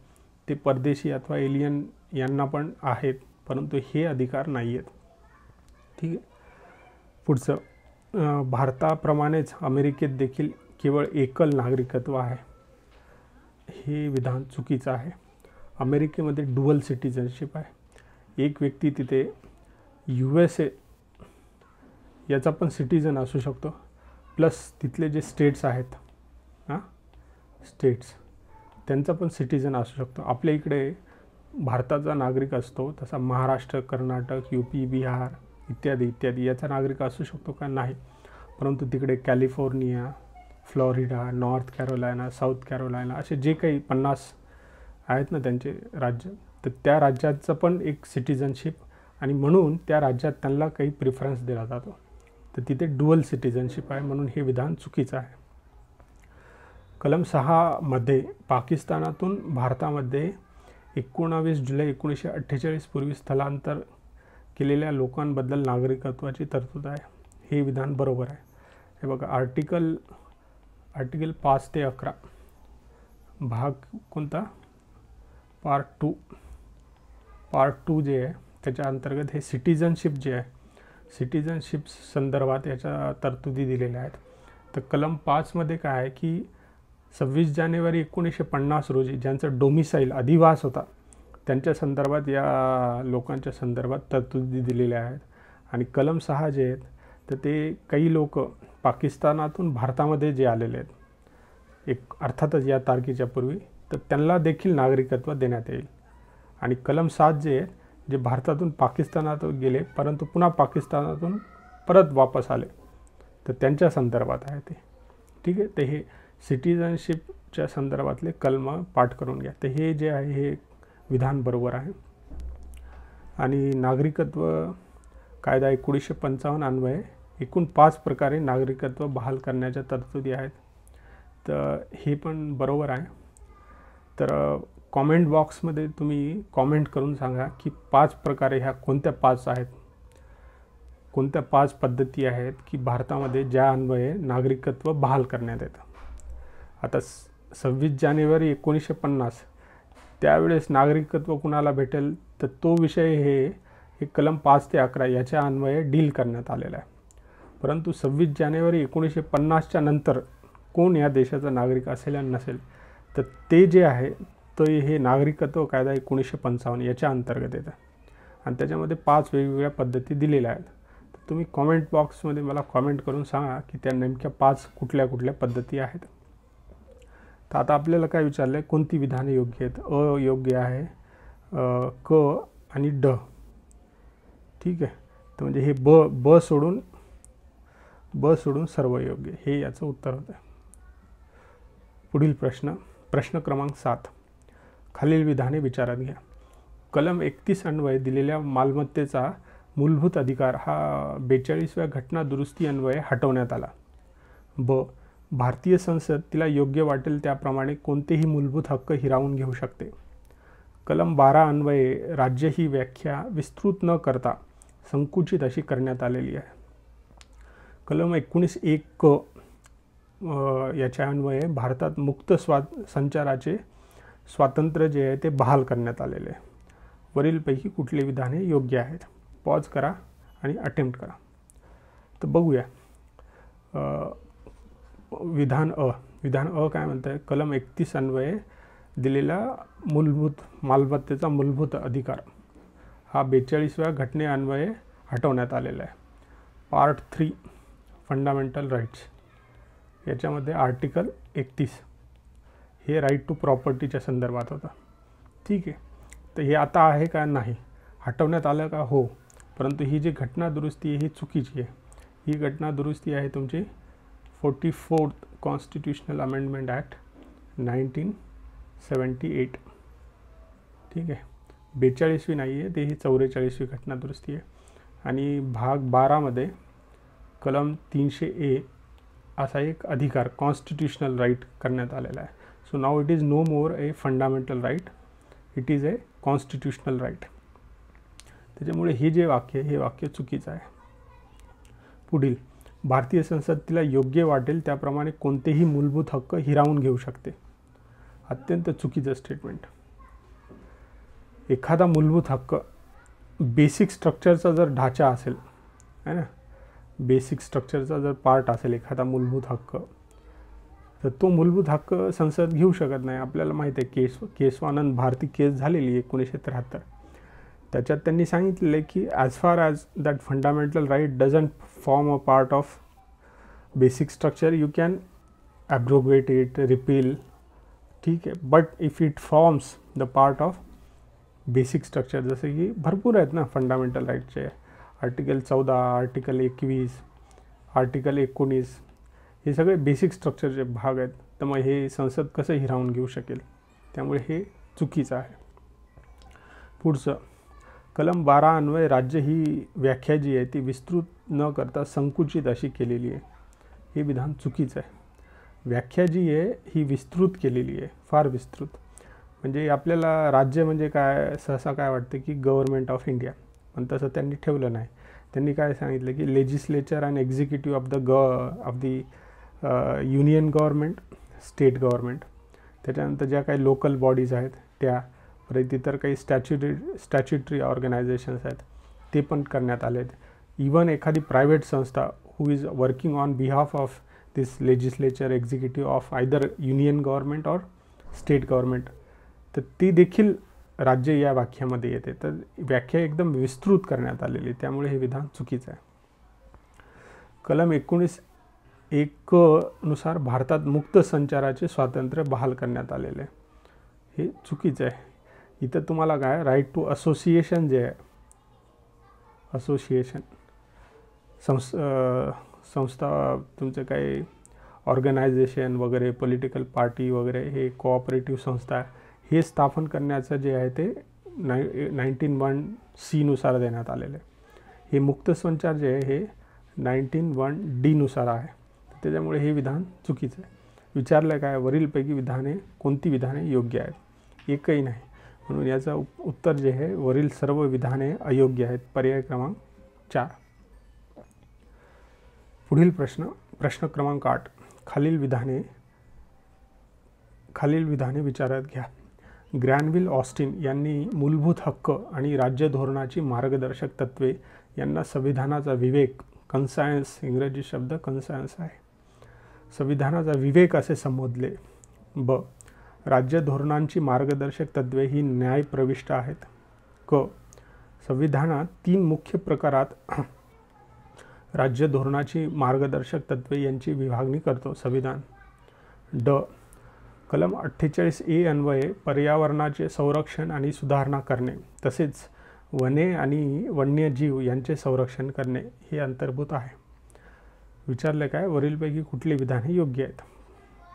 ते परदेशी अथवा एलियन यांना पण आहेत, परंतु हे अधिकार नाही आहेत. ठीक आहे. पुढचं, भारताप्रमाणेच अमेरिकेत देखील केवळ एकल नागरिकत्व आहे. हे विधान चुकीचं आहे. अमेरिकेमध्ये डुअल सिटिझनशिप आहे. एक व्यक्ती तिथे USA याचा पण सिटिझन असू शकतो, प्लस तिथले जे स्टेट्स आहेत स्टेट्स त्यांचा पण सिटिझन असू शकतो. आपल्या इकडे भारताचा नागरिक असतो, तसा महाराष्ट्र, कर्नाटक, UP, बिहार इत्यादी इत्यादी याचा नागरिक असू शकतो का? नाही. परंतु तिकडे California, Florida, north Carolina, south Carolina असे जे काही 50 आहेत ना त्यांचे राज्य, तर त्या राज्याचं पण एक सिटिझनशिप आणि म्हणून त्या राज्यात त्यांना काही प्रिफरन्स दिला जातो. तर तिथे डुअल सिटिझनशिप आहे, म्हणून हे विधान चुकीचं आहे. कलम 6 मध्ये पाकिस्तानातून भारतामध्ये 19 जुलै 1948 पूर्वी स्थलांतर केलेल्या लोकांबद्दल नागरिकत्वाची तरतूद आहे. हे विधान बरोबर आहे. हे बघा, आर्टिकल 5 ते 11 भाग कोणता? पार्ट 2 जे आहे त्याच्या अंतर्गत हे सिटिझनशिप जे आहे, सिटिझनशिप संदर्भात याच्या तरतुदी दिलेल्या आहेत. तर कलम 5 मध्ये काय आहे की 26 जानेवारी 1950 रोजी ज्यांचं डोमिसाईल अधिवास होता त्यांच्या संदर्भात या लोकांच्या संदर्भात तरतुदी दिलेल्या आहेत. आणि कलम 6 जे आहेत तर ते काही लोक पाकिस्तानातून भारतामध्ये जे आलेले आहेत अर्थातच या तारखेच्या पूर्वी, तर त्यांना देखील नागरिकत्व देण्यात येईल. आणि कलम 7 जे आहेत जे भारतातून पाकिस्तानात गेले परंतु पुन्हा पाकिस्तानातून परत वापस आले, तर त्यांच्या संदर्भात आहे ते. ठीक आहे. तर हे सिटिझनशिपच्या संदर्भातले कलम पाठ करून घ्या. तर हे जे आहे हे विधान बरोबर आहे. आणि नागरिकत्व कायदा 1955 अन्वये एकूण 5 प्रकारे नागरिकत्व बहाल करण्याच्या तरतुदी आहेत. तर हे पण बरोबर आहे. तर कॉमेंट बॉक्समध्ये तुम्ही कॉमेंट करून सांगा की 5 प्रकारे ह्या कोणत्या 5 आहेत, कोणत्या 5 पद्धती आहेत की भारतामध्ये ज्या अन्वये नागरिकत्व बहाल करण्यात येतं. आता 26 जानेवारी 1950 त्यावेळेस नागरिकत्व कुणाला भेटेल, तर तो विषय हे कलम 5 ते 11 याच्या अन्वये डील करण्यात आलेला आहे. परंतु 26 जानेवारी 1950च्या नंतर कोण या देशाचा नागरिक असेल आणि नसेल, तर ते जे आहे तर हे नागरिकत्व कायदा 1955 याच्या अंतर्गत येतं. आणि त्याच्यामध्ये 5 वेगवेगळ्या पद्धती दिलेल्या आहेत. तुम्ही कॉमेंट बॉक्समध्ये मला कॉमेंट करून सांगा की त्या नेमक्या 5 कुठल्या कुठल्या पद्धती आहेत. तर आता आपल्याला काय विचारलं आहे, कोणती विधाने योग्य आहेत. अ योग्य आहे, क आणि ड. ठीक आहे. तर म्हणजे हे ब सोडून सर्व योग्य, हे याचं उत्तर होतं. पुढील प्रश्न क्रमांक 7. खालील विधाने विचारात घ्या. कलम 31 अन्वये दिलेल्या मालमत्तेचा मूलभूत अधिकार हा 42व्या घटना दुरुस्ती अन्वये हटवण्यात आला. ब. भारतीय संसद तिला योग्य वाटेल त्याप्रमाणे कोणतेही मूलभूत हक्क हिरावून घेऊ शकते. कलम 12 अन्वये राज्य ही व्याख्या विस्तृत न करता संकुचित अशी करण्यात आलेली आहे. कलम 19(1) क याच्या अन्वये भारतात मुक्त संचाराचे स्वातंत्र्य जे आहे ते बहाल करण्यात आलेले आहे. वरीलपैकी कुठली विधाने योग्य आहेत. पॉज करा आणि अटेम्प्ट करा. तर बघूया. विधान अ काय म्हणतं आहे, कलम 31 अन्वये दिलेला मालमत्तेचा मूलभूत अधिकार हा 42व्या घटनेअन्वये हटवण्यात आलेला आहे. पार्ट 3 फंडामेंटल राईट्स याच्यामध्ये आर्टिकल 31 हे राईट टू प्रॉपर्टीच्या संदर्भात होतं. ठीक आहे. तर हे आता आहे का, नाही. हटवण्यात आलं का, हो. परंतु ही जी घटना दुरुस्ती आहे ही चुकीची आहे. ही घटना दुरुस्ती आहे तुमची 44th कॉन्स्टिट्यूशनल अमेंडमेंट ॲक्ट 1978. ठीक आहे. 42वी नाही आहे, ते ही 44वी घटना दुरुस्ती आहे. आणि भाग 12मध्ये कलम 300A असा एक अधिकार कॉन्स्टिट्यूशनल राईट करण्यात आलेला आहे. So now it is no more a fundamental right, it is a constitutional right. त्याच्यामुळे हे जे वाक्य हे वाक्य चुकीचं आहे. पुढील, भारतीय संसद तिला योग्य वाटेल त्याप्रमाणे कोणतेही मूलभूत हक्क हिरावून घेऊ शकते. अत्यंत चुकीचं स्टेटमेंट. एखादा मूलभूत हक्क बेसिक स्ट्रक्चरचा जर ढाचा असेल, है ना, बेसिक स्ट्रक्चरचा जर पार्ट असेल एखादा मूलभूत हक्क, तर तो मूलभूत हक्क संसद घेऊ शकत नाही. आपल्याला माहीत आहे केशवानंद भारती केस झालेली 1973. त्याच्यात त्यांनी सांगितलेलं आहे की as far as that fundamental right doesn't form a part of basic structure you can abrogate it, repeal. ठीक आहे. But if it forms the part of basic structure, जसे की भरपूर आहेत ना फंडामेंटल राईटचे, आर्टिकल 14, आर्टिकल 21, आर्टिकल 19, हे सगळे बेसिक स्ट्रक्चरचे भाग आहेत. तर मग हे संसद कसं हिरावून घेऊ शकेल. त्यामुळे हे चुकीचं आहे. पुढचं, कलम 12 अन्वये राज्य ही व्याख्या जी आहे ती विस्तृत न करता संकुचित अशी केलेली आहे. हे विधान चुकीचं आहे. व्याख्या जी आहे ही विस्तृत केलेली आहे, फार विस्तृत. म्हणजे आपल्याला राज्य म्हणजे काय, सहसा काय वाटतं की गव्हर्नमेंट ऑफ इंडिया, पण तसं त्यांनी ठेवलं नाही. त्यांनी काय सांगितलं की legislature and executive of the union government, state government, त्याच्यानंतर ज्या काही लोकल बॉडीज आहेत त्या, परत इतर काही स्टॅच्युटरी ऑर्गनायझेशन्स आहेत ते पण करण्यात आले आहेत. इवन एखादी प्रायव्हेट संस्था who is working on behalf of this legislature executive of either union government or state government, तर ती देखील राज्य या व्याख्यामध्ये येते. तर व्याख्या एकदम विस्तृत करण्यात आलेली, त्यामुळे हे विधान चुकीचं आहे. कलम 19(1) नुसार भारतात मुक्त संचाराचे स्वातंत्र्य बहाल करण्यात आलेले आहे. हे चुकीचं आहे. इथं तुम्हाला काय राईट टू असोसिएशन जे आहे, असोसिएशन संस्था, तुमचे काही ऑर्गनायझेशन वगैरे, पॉलिटिकल पार्टी वगैरे, हे कोऑपरेटिव्ह संस्था, हे स्थापन करण्याचं जे आहे ते 19(1) नुसार देण्यात आलेलं आहे. हे मुक्त संचार जे आहे हे 19(1) नुसार आहे. त्याच्यामुळे हे विधान चुकीचं आहे. विचारलं काय, वरीलपैकी विधाने कोणती विधाने योग्य आहेत. एकही नाही. म्हणून याचं उत्तर जे आहे वरील सर्व विधाने अयोग्य आहेत. पर्याय क्रमांक 4. पुढील प्रश्न क्रमांक 8. खालील विधाने विचारात घ्या. ग्रॅनविल ऑस्टिन यांनी मूलभूत हक्क आणि राज्य धोरणाची मार्गदर्शक तत्त्वे यांना संविधानाचा विवेक, कन्सायन्स, इंग्रजी शब्द कन्सायन्स आहे, संविधानाचा विवेक असे संबोधले. ब. राज्य धोरणांची मार्गदर्शक तत्त्वे ही न्यायप्रविष्ट आहेत. क. संविधानात 3 मुख्य प्रकारात राज्य धोरणाची मार्गदर्शक तत्त्वे यांची विभागणी करतो संविधान. ड. कलम 48A अन्वये पर्यावरणाचे संरक्षण आणि सुधारणा करणे तसेच वने आणि वन्यजीव यांचे संरक्षण करणे हे अंतर्भूत आहे. विचारले काय, वरीलपैकी कुठली विधाने योग्य आहेत?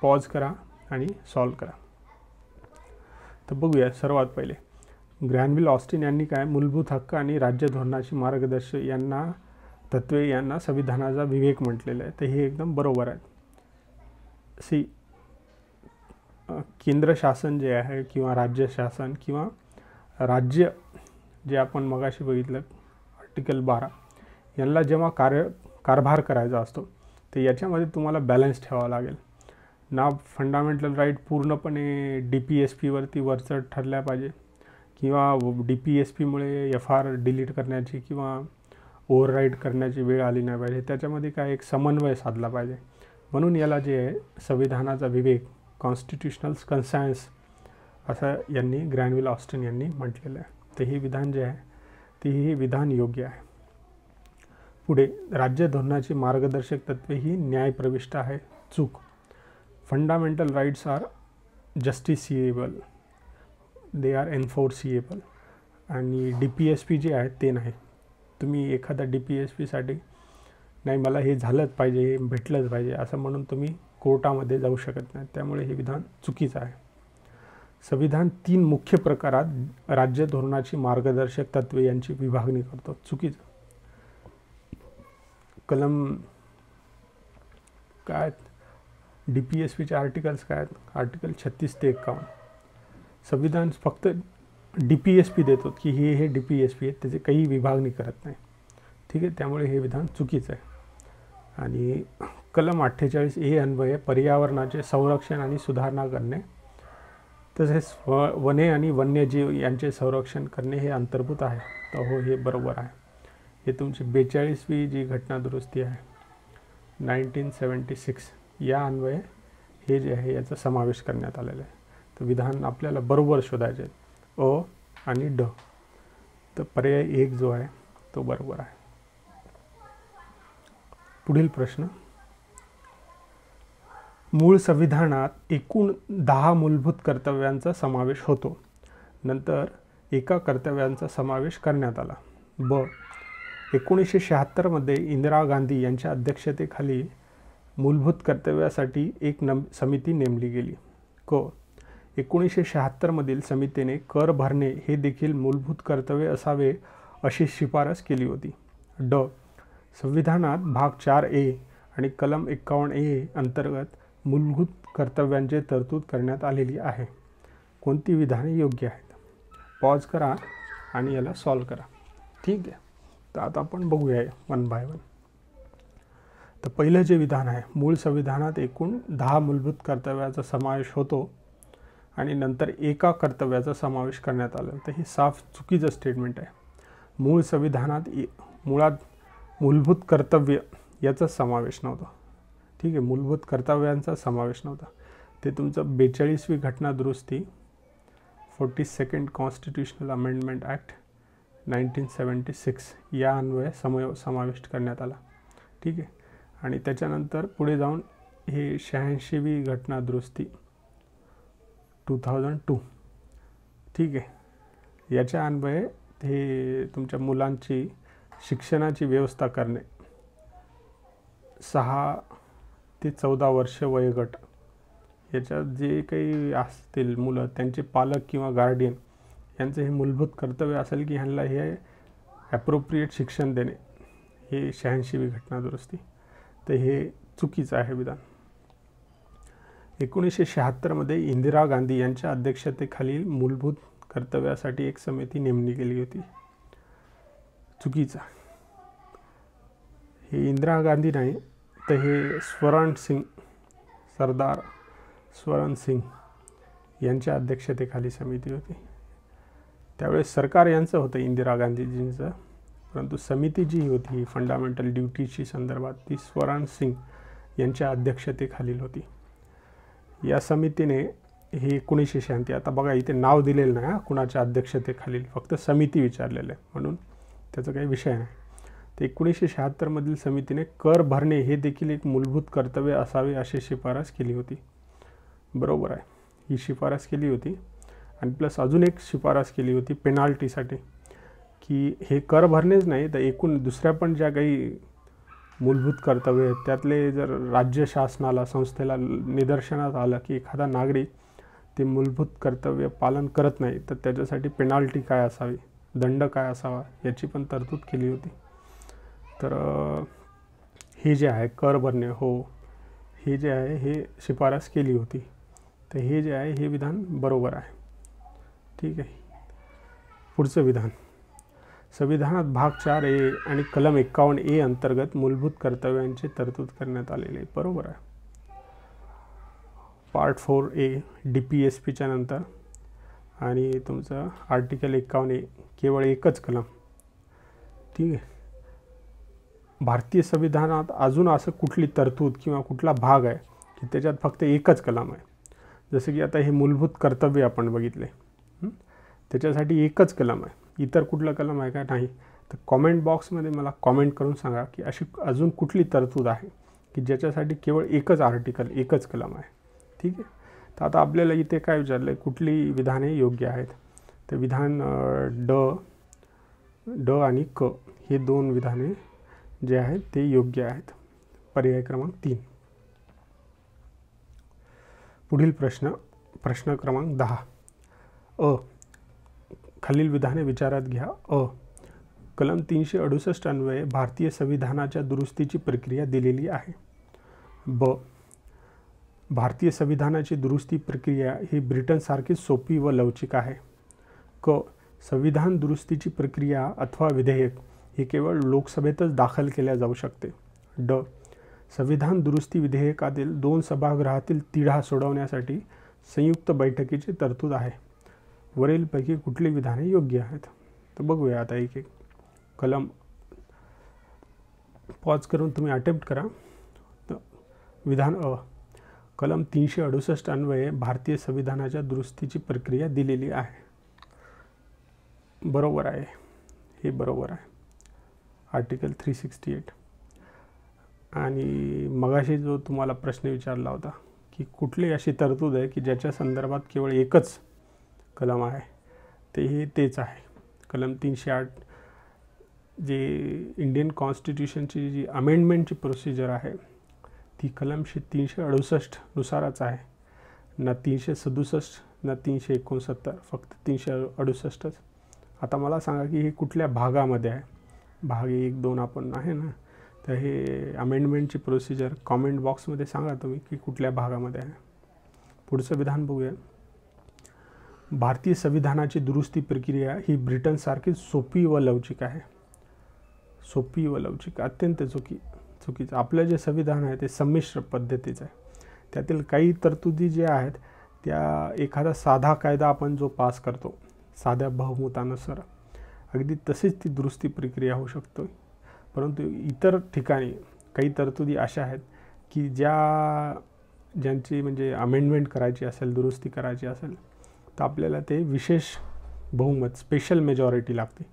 पॉज करा आणि सॉल्व करा. तर बघूया. सर्वात पहिले ग्रॅनविल ऑस्टिन यांनी काय, मूलभूत हक्क आणि राज्य धोरणाची मार्गदर्शक यांना तत्त्वे यांना संविधानाचा विवेक म्हटलेलं आहे. तर हे एकदम बरोबर आहे. सी, केंद्र शासन जे आहे किंवा राज्य शासन किंवा राज्य जे आपण मगाशी बघितलं आर्टिकल 12 यांना जेव्हा कारभार करायचा असतो तर याच्यामध्ये तुम्हाला बॅलन्स ठेवावा लागेल ना. फंडामेंटल राईट पूर्णपणे DPSPवरती वरचढ ठरल्या पाहिजे किंवा DPSPमुळे FR डिलीट करण्याची किंवा ओव्हरराईड करण्याची वेळ आली नाही पाहिजे. त्याच्यामध्ये काय एक समन्वय साधला पाहिजे. म्हणून याला जे आहे संविधानाचा विवेक, कॉन्स्टिट्युशनल कन्सायन्स असं यांनी ग्रॅनविल ऑस्टिन यांनी म्हटलेलं आहे. तर हे विधान जे आहे ते हे विधान योग्य आहे. पुढे राज्य धोरणाची मार्गदर्शक तत्त्वे ही न्यायप्रविष्ट आहे. चूक. Fundamental rights are justiciable, they are enforceable आणि DPSP जे आहे ते नाही. तुम्ही एखादा DPSPसाठी नाही मला हे झालंच पाहिजे, हे भेटलंच पाहिजे असं म्हणून तुम्ही कोर्टामध्ये जाऊ शकत नाही. त्यामुळे हे विधान चुकीचं आहे. संविधान 3 मुख्य प्रकारात राज्य धोरणाची मार्गदर्शक तत्त्वे यांची विभागणी करतो. चुकीचं. कलम काय DPSPचे आर्टिकल्स काय आहेत? आर्टिकल 36 ते 51. संविधान फक्त DPSP देतो की हे DPSP आहेत, त्याचे काही विभागणी करत नाही. ठीक आहे. त्यामुळे हे विधान चुकीचं आहे. आणि कलम 48A अन्वये पर्यावरणाचे संरक्षण आणि सुधारणा करणे तसेच वने आणि वन्यजीव यांचे संरक्षण करणे हे अंतर्भूत आहे. तर हो, हे बरोबर आहे. हे तुमची 42वी जी घटना दुरुस्ती आहे 1976 या अन्वये हे जे आहे याचा समावेश करण्यात आलेला आहे. तर विधान आपल्याला बरोबर शोधायचे अ आणि ड. तर पर्याय 1 जो आहे तो बरोबर आहे. पुढील प्रश्न. मूळ संविधानात एकूण 10 मूलभूत कर्तव्यांचा समावेश होतो. नंतर एका कर्तव्यांचा समावेश करण्यात आला. ब. 1976 मध्ये इंदिरा गांधी यांच्या अध्यक्षतेखाली मूलभूत कर्तव्यासाठी एक समिती नेमली गेली. क. 1976 मधील समितीने कर भरणे हे देखील मूलभूत कर्तव्य असावे अशी शिफारस केली होती. ड. संविधानात भाग 4A आणि कलम 51A अंतर्गत मूलभूत कर्तव्यांची तरतूद करण्यात आलेली आहे. कोणती विधाने योग्य आहेत? पॉज करा आणि याला सॉल्व करा. ठीक आहे. तर आता आपण बघूया 1 बाय 1. तर पहिलं जे विधान आहे, मूळ संविधानात एकूण 10 मूलभूत कर्तव्याचा समावेश होतो आणि नंतर एका कर्तव्याचा समावेश करण्यात आला. तर हे साफ चुकीचं स्टेटमेंट आहे. मूळ संविधानात मुळात मूलभूत कर्तव्य याचा समावेश नव्हता. ठीक आहे. मूलभूत कर्तव्यांचा समावेश नव्हता. ते तुमचं 42वी घटना दुरुस्ती 42nd कॉन्स्टिट्युशनल अमेंडमेंट ॲक्ट 1976 या अन्वये समाविष्ट करण्यात आला. ठीक आहे. आणि त्याच्यानंतर पुढे जाऊन हे 86वी घटना दुरुस्ती 2002. ठीक आहे. याच्या अन्वये हे तुमच्या मुलांची शिक्षणाची व्यवस्था करणे 6 ते 14 वर्ष वयोगट याच्यात जे काही असतील मुलं त्यांचे पालक किंवा गार्डियन यांचं हे मूलभूत कर्तव्य असेल की ह्यांना हे ॲप्रोप्रिएट शिक्षण देणे. हे 86वी घटना दुरुस्ती. तर हे चुकीचं आहे विधान. 1976 मध्ये इंदिरा गांधी यांच्या अध्यक्षतेखालील मूलभूत कर्तव्यासाठी एक समिती नेमली गेली होती. चुकीचं. हे इंदिरा गांधी नाही तर हे स्वर्ण सिंग, सरदार स्वर्ण सिंग यांच्या अध्यक्षतेखाली समिती होती. त्यावेळेस सरकार यांचं होतं इंदिरा गांधीजींचं, परंतु समिती जी होती फंडामेंटल ड्युटीची संदर्भात ती स्वर्ण सिंग यांच्या अध्यक्षतेखालील होती. या समितीने हे 1986, आता बघा इथे नाव दिलेलं नाही कुणाच्या अध्यक्षतेखालील, फक्त समिती विचारलेलं आहे म्हणून त्याचा काही विषय नाही. तर 1976 मधील समितीने कर भरणे हे देखील एक मूलभूत कर्तव्य असावे अशी शिफारस केली होती. बरोबर आहे, ही शिफारस केली होती. आणि प्लस अजून एक शिफारस केली होती पेनाल्टीसाठी, की हे कर भरणेच नाही तर एकूण दुसऱ्या पण ज्या काही मूलभूत कर्तव्य आहेत त्यातले जर राज्य शासनाला संस्थेला निदर्शनास आलं की एखादा नागरिक ते मूलभूत कर्तव्य पालन करत नाही तर त्याच्यासाठी पेनाल्टी काय असावी, दंड काय असावा याची पण तरतूद केली होती. तर हे जे आहे कर भरणे, हो हे जे आहे हे शिफारस केली होती. तर हे जे आहे हे विधान बरोबर आहे. ठीक आहे. पुढचं विधान, संविधानात भाग 4A आणि कलम 51A अंतर्गत मूलभूत कर्तव्यांची तरतूद करण्यात आलेली आहे. बरोबर आहे. पार्ट 4A DPSPच्या नंतर आणि तुमचं आर्टिकल 51A केवळ एकच कलम. ठीक आहे. भारतीय संविधानात अजून असं कुठली तरतूद किंवा कुठला भाग आहे की त्याच्यात फक्त एकच कलम आहे. जसं की आता हे मूलभूत कर्तव्य आपण बघितले, त्याच्यासाठी एकच कलम आहे. इतर कुठलं कलम आहे का? नाही. तर कॉमेंट बॉक्समध्ये मला कॉमेंट करून सांगा की अशी अजून कुठली तरतूद आहे की ज्याच्यासाठी केवळ एकच आर्टिकल, एकच कलम आहे. ठीक आहे. तर आता आपल्याला इथे काय विचारलं आहे, कुठली विधाने योग्य आहेत. तर विधान ड आणि क हे दोन विधाने जे आहेत ते योग्य आहेत. पर्याय क्रमांक 3. पुढील प्रश्न क्रमांक 10. खालील विधाने विचारात घ्या. कलम 368 अन्वये भारतीय संविधानाच्या दुरुस्तीची प्रक्रिया दिलेली आहे. भारतीय संविधानाची दुरुस्ती प्रक्रिया ही ब्रिटनसारखीच सोपी व लवचिक आहे. संविधान दुरुस्तीची प्रक्रिया अथवा विधेयक हे केवळ लोकसभेतच दाखल केल्या जाऊ शकते. संविधान दुरुस्ती विधेयकातील 2 सभागृहातील तिढा सोडवण्यासाठी संयुक्त बैठकीची तरतूद आहे. वरीलपैकी कुठली विधाने योग्य आहेत. तर बघूया आता एक एक. कलम पॉज करून तुम्ही अटेम्प्ट करा. तर विधान कलम 368 अन्वये भारतीय संविधानाच्या दुरुस्तीची प्रक्रिया दिलेली आहे. बरोबर आहे, हे बरोबर आहे. आर्टिकल 368. आणि मगाशी जो तुम्हाला प्रश्न विचारला होता की कुठली अशी तरतूद आहे की ज्याच्या संदर्भात केवळ एकच कलम आहे, तेच आहे कलम 308. जे इंडियन कॉन्स्टिट्यूशनची जी अमेंडमेंटची प्रोसिजर आहे ती कलम 368 नुसारच आहे. ना 367 ना 369, फक्त 368च. आता मला सांगा की हे कुठल्या भागामध्ये आहे. भाग 1, 2 आपण आहे ना. तर हे अमेंडमेंटची प्रोसिजर कॉमेंट बॉक्समध्ये सांगा तुम्ही की कुठल्या भागामध्ये आहे. पुढचं विधान बघूया. भारतीय संविधानाची दुरुस्ती प्रक्रिया ही ब्रिटनसारखीच सोपी व लवचिक आहे. सोपी व लवचिक अत्यंत चुकीचं. आपलं जे संविधान आहे ते संमिश्र पद्धतीचं आहे. त्यातील काही तरतुदी ज्या आहेत त्या एखादा साधा कायदा आपण जो पास करतो साध्या बहुमतानुसार, अगदी तशीच ती दुरुस्ती प्रक्रिया होऊ शकतो. परंतु इतर ठिकाणी काही तरतुदी अशा आहेत की ज्यांची म्हणजे अमेंडमेंट करायची असेल, दुरुस्ती करायची असेल तर आपल्याला ते विशेष बहुमत, स्पेशल मेजॉरिटी लागते.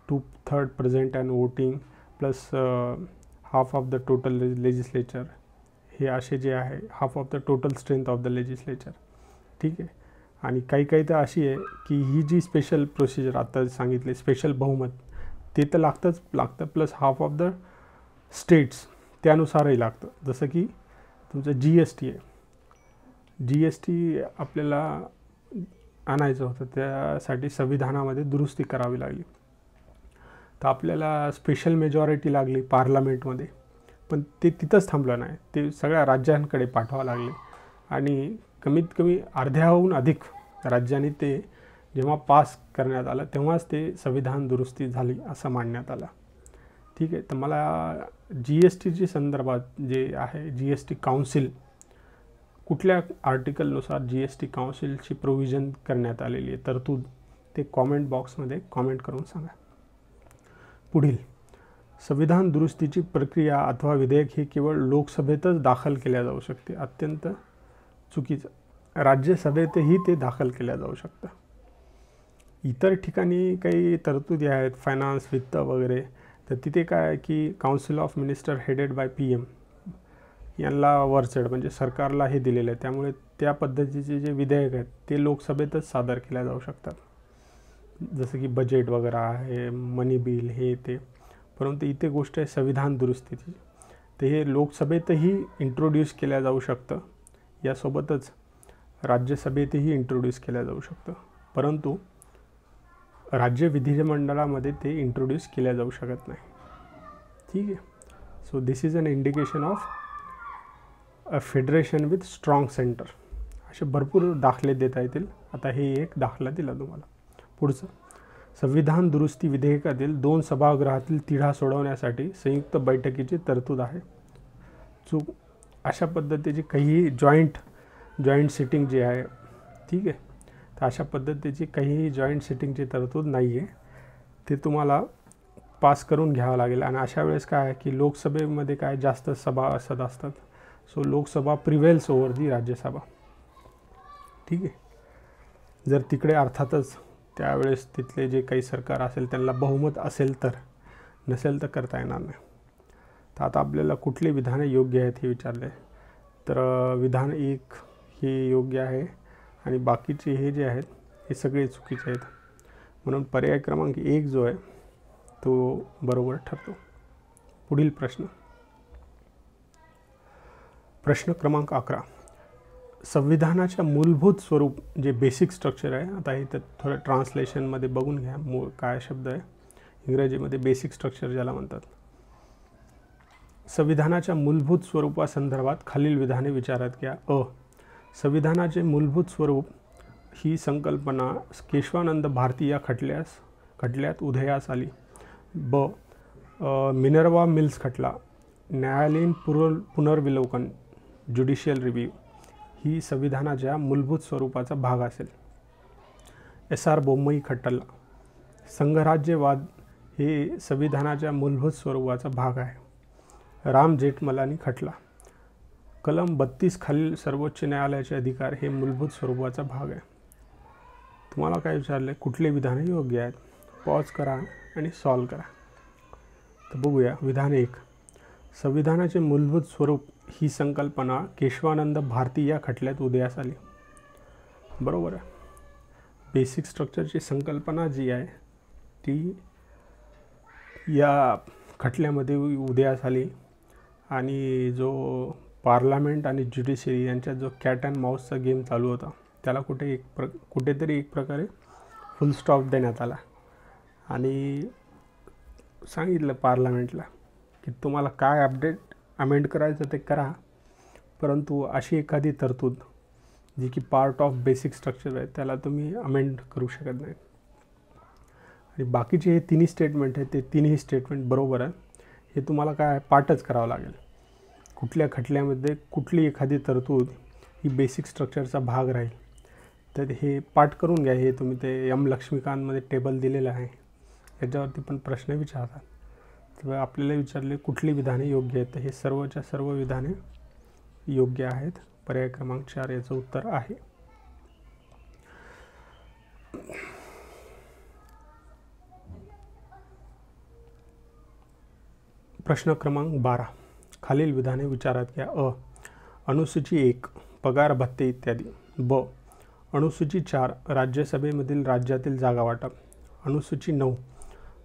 2/3 present and voting plus half of the total legislature, हे असे जे आहे half of the total strength of the legislature. ठीक आहे. आणि काही तर अशी आहे की ही जी स्पेशल प्रोसिजर आता सांगितली, स्पेशल बहुमत, ते तर लागतं plus half of the states त्यानुसारही लागतं. जसं की तुमचं GST आहे. GST आपल्याला आणायचं होतं, त्यासाठी संविधानामध्ये दुरुस्ती करावी लागली. तर आपल्याला स्पेशल मेजॉरिटी लागली पार्लमेंटमध्ये, पण ते तिथंच थांबलं नाही. ते सगळ्या राज्यांकडे पाठवावं लागले आणि कमीत कमी अर्ध्याहून अधिक राज्यांनी ते जेव्हा पास करण्यात आलं तेव्हाच ते संविधान दुरुस्ती झाली असं मानण्यात आलं. ठीक आहे. तर मला GSTची संदर्भात जे आहे GST काउन्सिल, कुठल्या आर्टिकलनुसार GST काउन्सिलची प्रोव्हिजन करण्यात आलेली आहे तरतूद, ते कॉमेंट बॉक्समध्ये कॉमेंट करून सांगा. पुढील, संविधान दुरुस्तीची प्रक्रिया अथवा विधेयक हे केवळ लोकसभेतच दाखल केल्या जाऊ शकते. अत्यंत चुकीचं. राज्यसभेतही ते दाखल केल्या जाऊ शकतं. इतर ठिकाणी काही तरतुदी आहेत, फायनान्स, वित्त वगैरे, तर तिथे काय आहे की council of minister headed by PM यांना वरचढ म्हणजे सरकारला हे दिलेलं आहे, त्यामुळे त्या पद्धतीचे जे विधेयक आहेत ते लोकसभेतच सादर केल्या जाऊ शकतात, जसं की बजेट वगैरे आहे, मनी बिल हे ते. परंतु इथे गोष्ट आहे संविधान दुरुस्तीची, तर हे लोकसभेतही इंट्रोड्यूस केल्या जाऊ शकतं, यासोबतच राज्यसभेतही इंट्रोड्यूस केल्या जाऊ शकतं, परंतु राज्य विधिमंडळामध्ये ते इंट्रोड्यूस केल्या जाऊ शकत नाही. ठीक आहे. So this is an indication of a federation with strong centre. असे भरपूर दाखले देता येतील. आता हे एक दाखला दिला तुम्हाला. पुढचं, संविधान दुरुस्ती विधेयकातील 2 सभागृहातील तिढा सोडवण्यासाठी संयुक्त बैठकीची तरतूद आहे. चूक अशा पद्धतीची काही जॉईंट सिटिंग जी आहे, ठीक आहे, तर अशा पद्धतीची काहीही जॉईंट सिटिंगची तरतूद नाही आहे, ते तुम्हाला पास करून घ्यावं लागेल. आणि अशा वेळेस काय आहे की लोकसभेमध्ये काय जास्त सभासद असतात, so Lok Sabha prevails over the Rajya Sabha. ठीक आहे. जर तिकडे अर्थातच त्यावेळेस तिथले जे काही सरकार असेल त्यांना बहुमत असेल तर, नसेल तर करता येणार नाही. तर आता आपल्याला कुठले विधाने योग्य आहेत हे विचारले, तर विधान 1 हे योग्य आहे आणि बाकीचे हे जे आहेत हे सगळे चुकीचे आहेत, म्हणून पर्याय क्रमांक 1 जो आहे तो बरोबर ठरतो. पुढील प्रश्न क्रमांक 11, संविधानाच्या मूलभूत स्वरूप जे बेसिक स्ट्रक्चर आहे, आता इथं थोडं ट्रान्सलेशनमध्ये बघून घ्या काय शब्द आहे, इंग्रजीमध्ये बेसिक स्ट्रक्चर ज्याला म्हणतात. संविधानाच्या मूलभूत स्वरूपासंदर्भात खालील विधाने विचारात घ्या. संविधानाचे मूलभूत स्वरूप ही संकल्पना केशवानंद भारती या खटल्यात उदयास आली. मिनर्वा मिल्स खटला, न्यायालयीन पुनर्विलोकन, ज्युडिशियल रिव्ह्यू ही संविधानाच्या मूलभूत स्वरूपाचा भाग असेल. SR बोम्मई खटला, संघराज्यवाद हे संविधानाच्या मूलभूत स्वरूपाचा भाग आहे. राम जेठमलानी खटला, कलम 32 खालील सर्वोच्च न्यायालयाचे अधिकार हे मूलभूत स्वरूपाचा भाग आहे. तुम्हाला काय विचारले, कुठले विधाने योग्य आहेत? पॉज करा आणि सॉल्व करा. तर बघूया. विधान 1, संविधानाचे मूलभूत स्वरूप ही संकल्पना केशवानंद भारती या खटल्यात उदयास आली. बरोबर आहे. बेसिक स्ट्रक्चरची संकल्पना जी आहे ती या खटल्यामध्ये उदयास आली आणि जो पार्लमेंट आणि ज्युडिशरी यांच्यात जो कॅट अँड माऊसचा गेम चालू होता त्याला कुठेतरी एक प्रकारे फुल स्टॉप देण्यात आला आणि सांगितलं पार्लमेंटला की तुम्हाला काय अमेंड करायचं ते करा, परंतु अशी एखादी तरतूद जी की पार्ट ऑफ बेसिक स्ट्रक्चर आहे त्याला तुम्ही अमेंड करू शकत नाही. आणि बाकीचे हे तिन्ही स्टेटमेंट आहेत ते तिन्ही स्टेटमेंट बरोबर आहे. हे तुम्हाला काय पाठच करावं लागेल. कुठल्या खटल्यामध्ये कुठली एखादी तरतूद ही बेसिक स्ट्रक्चरचा भाग राहील तर हे पाठ करून घ्या. हे तुम्ही ते लक्ष्मीकांतमध्ये टेबल दिलेलं आहे, याच्यावरती पण प्रश्न विचारतात. तर आपल्याला विचारले कुठली विधाने योग्य आहेत, तर हे सर्वच्या सर्व विधाने योग्य आहेत. पर्याय क्रमांक 4 याचं उत्तर आहे. प्रश्न क्रमांक 12, खालील विधाने विचारात घ्या. अनुसूची 1 पगार भत्ते इत्यादी. अनुसूची 4 राज्यसभेमधील राज्यातील जागा वाटप. अनुसूची 9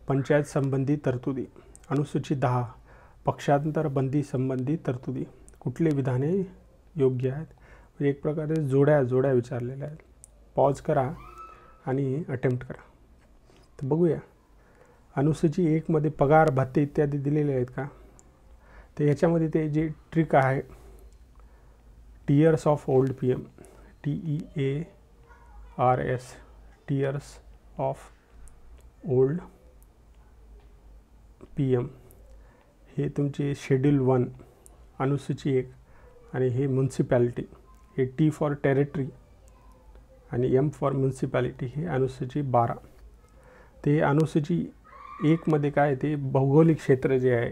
पंचायत संबंधी तरतुदी. अनुसूची 10 पक्षांतर बंदी संबंधी तरतुदी. कुठले विधाने योग्य आहेत? म्हणजे एक प्रकारे जोड्या विचारलेल्या आहेत. पॉज करा आणि अटेम्प्ट करा. तर बघूया. अनुसूची 1 मध्ये पगार भत्ते इत्यादी दिलेले आहेत का? तर याच्यामध्ये ते जे ट्रिक आहे tears of old PM, TEARS, tears of old PM, हे तुमचे शेड्यूल 1 अनुसूची 1 आणि हे म्युन्सिपॅलिटी, हे T फॉर टेरिटरी आणि M फॉर म्युन्सिपॅलिटी हे अनुसूची 12. ते अनुसूची 1 मध्ये काय ते भौगोलिक क्षेत्र जे आहे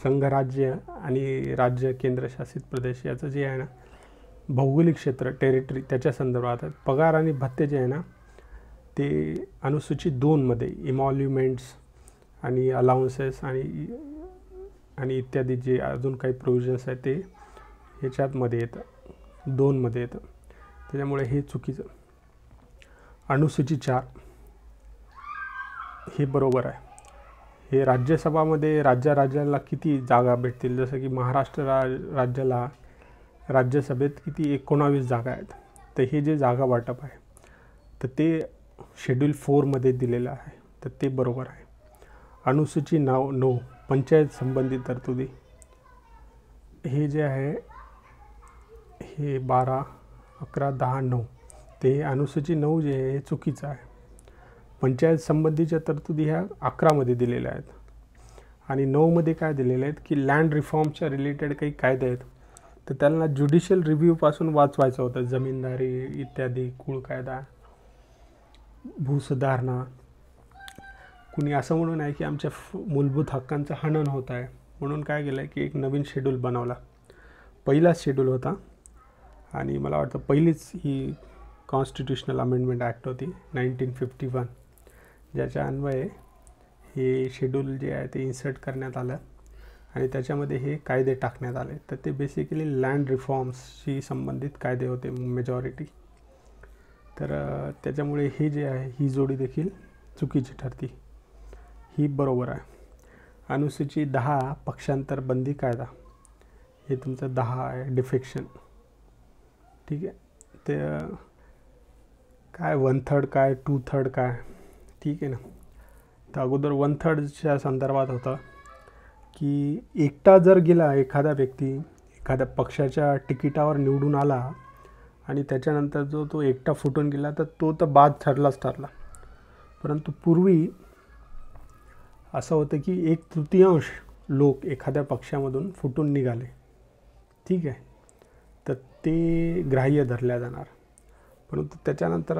संघराज्य आणि राज्य केंद्रशासित प्रदेश याचं जे आहे ना भौगोलिक क्षेत्र टेरिटरी त्याच्या संदर्भात आहे. पगार आणि भत्ते जे आहे ना ते अनुसूची 2 मध्ये इमॉल्युमेंट्स आणि अलाउन्सेस आणि इत्यादी जे अजून काही प्रोव्हिजन्स आहेत ते ह्याच्यातमध्ये येतं, 2मध्ये येतं. त्याच्यामुळे हे चुकीचं. अनुसूची 4 हे बरोबर आहे. हे राज्यसभामध्ये राज्याला किती जागा भेटतील, जसं की महाराष्ट्र राज्याला राज्यसभेत किती 19 जागा आहेत. तर हे जे जागा वाटप आहे तर ते शेड्यूल 4मध्ये दिलेलं आहे, तर ते बरोबर आहे. अनुसूची 9 पंचायत संबंधित तरतुदी, हे जे आहे हे 12, 11, 10, 9, ते अनुसूची 9 जे आहे हे चुकीचं आहे. पंचायत संबंधीच्या तरतुदी ह्या 11मध्ये दिलेल्या आहेत. आणि 9मध्ये काय दिलेलं आहेत की लँड रिफॉर्मच्या रिलेटेड काही कायदे आहेत, तर त्यांना ज्युडिशियल रिव्ह्यूपासून वाचवायचं होतं. जमीनदारी इत्यादी, कुळ कायदा, भूसुधारणा. कुणी असं म्हणून आहे की आमच्या मूलभूत हक्कांचं हनन होत आहे, म्हणून काय केलं आहे की एक नवीन शेड्यूल बनवला. पहिलाच शेड्यूल होता आणि मला वाटतं पहिलीच ही कॉन्स्टिट्यूशनल अमेंडमेंट ॲक्ट होती 1951, ज्याच्या अन्वये हे शेड्यूल जे आहे ते इन्सर्ट करण्यात आलं आणि त्याच्यामध्ये हे कायदे टाकण्यात आले. तर ते बेसिकली लँड रिफॉर्म्सशी संबंधित कायदे होते मेजॉरिटी. तर त्याच्यामुळे हे जे आहे ही जोडी देखील चुकीची ठरती. ही बरोबर आहे. अनुसूची 10 पक्षांतर बंदी कायदा, हे तुमचं 10 आहे. डिफेक्शन, ठीक आहे. ते काय 1/3 काय 2/3 काय, ठीक आहे ना. तर अगोदर 1/3च्या संदर्भात होतं की एकटा जर गेला एखादा व्यक्ती एखाद्या पक्षाच्या तिकिटावर निवडून आला आणि त्याच्यानंतर जो तो एकटा फुटून गेला तर तो तर बाद ठरला. परंतु पूर्वी असं होतं की 1/3 लोक एखाद्या पक्षामधून फुटून निघाले, ठीक आहे, तर ते ग्राह्य धरल्या जाणार. परंतु त्याच्यानंतर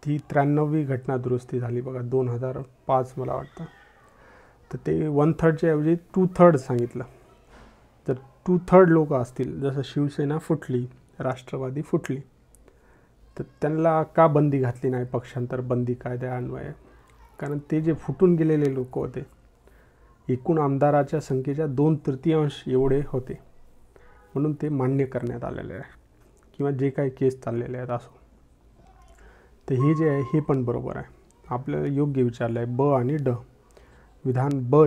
ती 93वी घटना दुरुस्ती झाली बघा 2005 मला वाटतं. तर ते 1/3च्या ऐवजी 2/3 सांगितलं. जर 2/3 लोक असतील, जसं शिवसेना फुटली, राष्ट्रवादी फुटली, तर त्यांना का बंदी घातली नाही पक्षांतर बंदी कायद्यान्वये? कारण ते जे फुटून गेलेले लोक होते एकूण आमदाराच्या संख्येच्या 2/3 एवढे होते, म्हणून ते मान्य करण्यात आलेले आहे किंवा जे काही केस चाललेले आहेत असो. तर हे जे आहे हे पण बरोबर आहे. आपल्याला योग्य विचारलं आहे ब आणि ड. विधान ब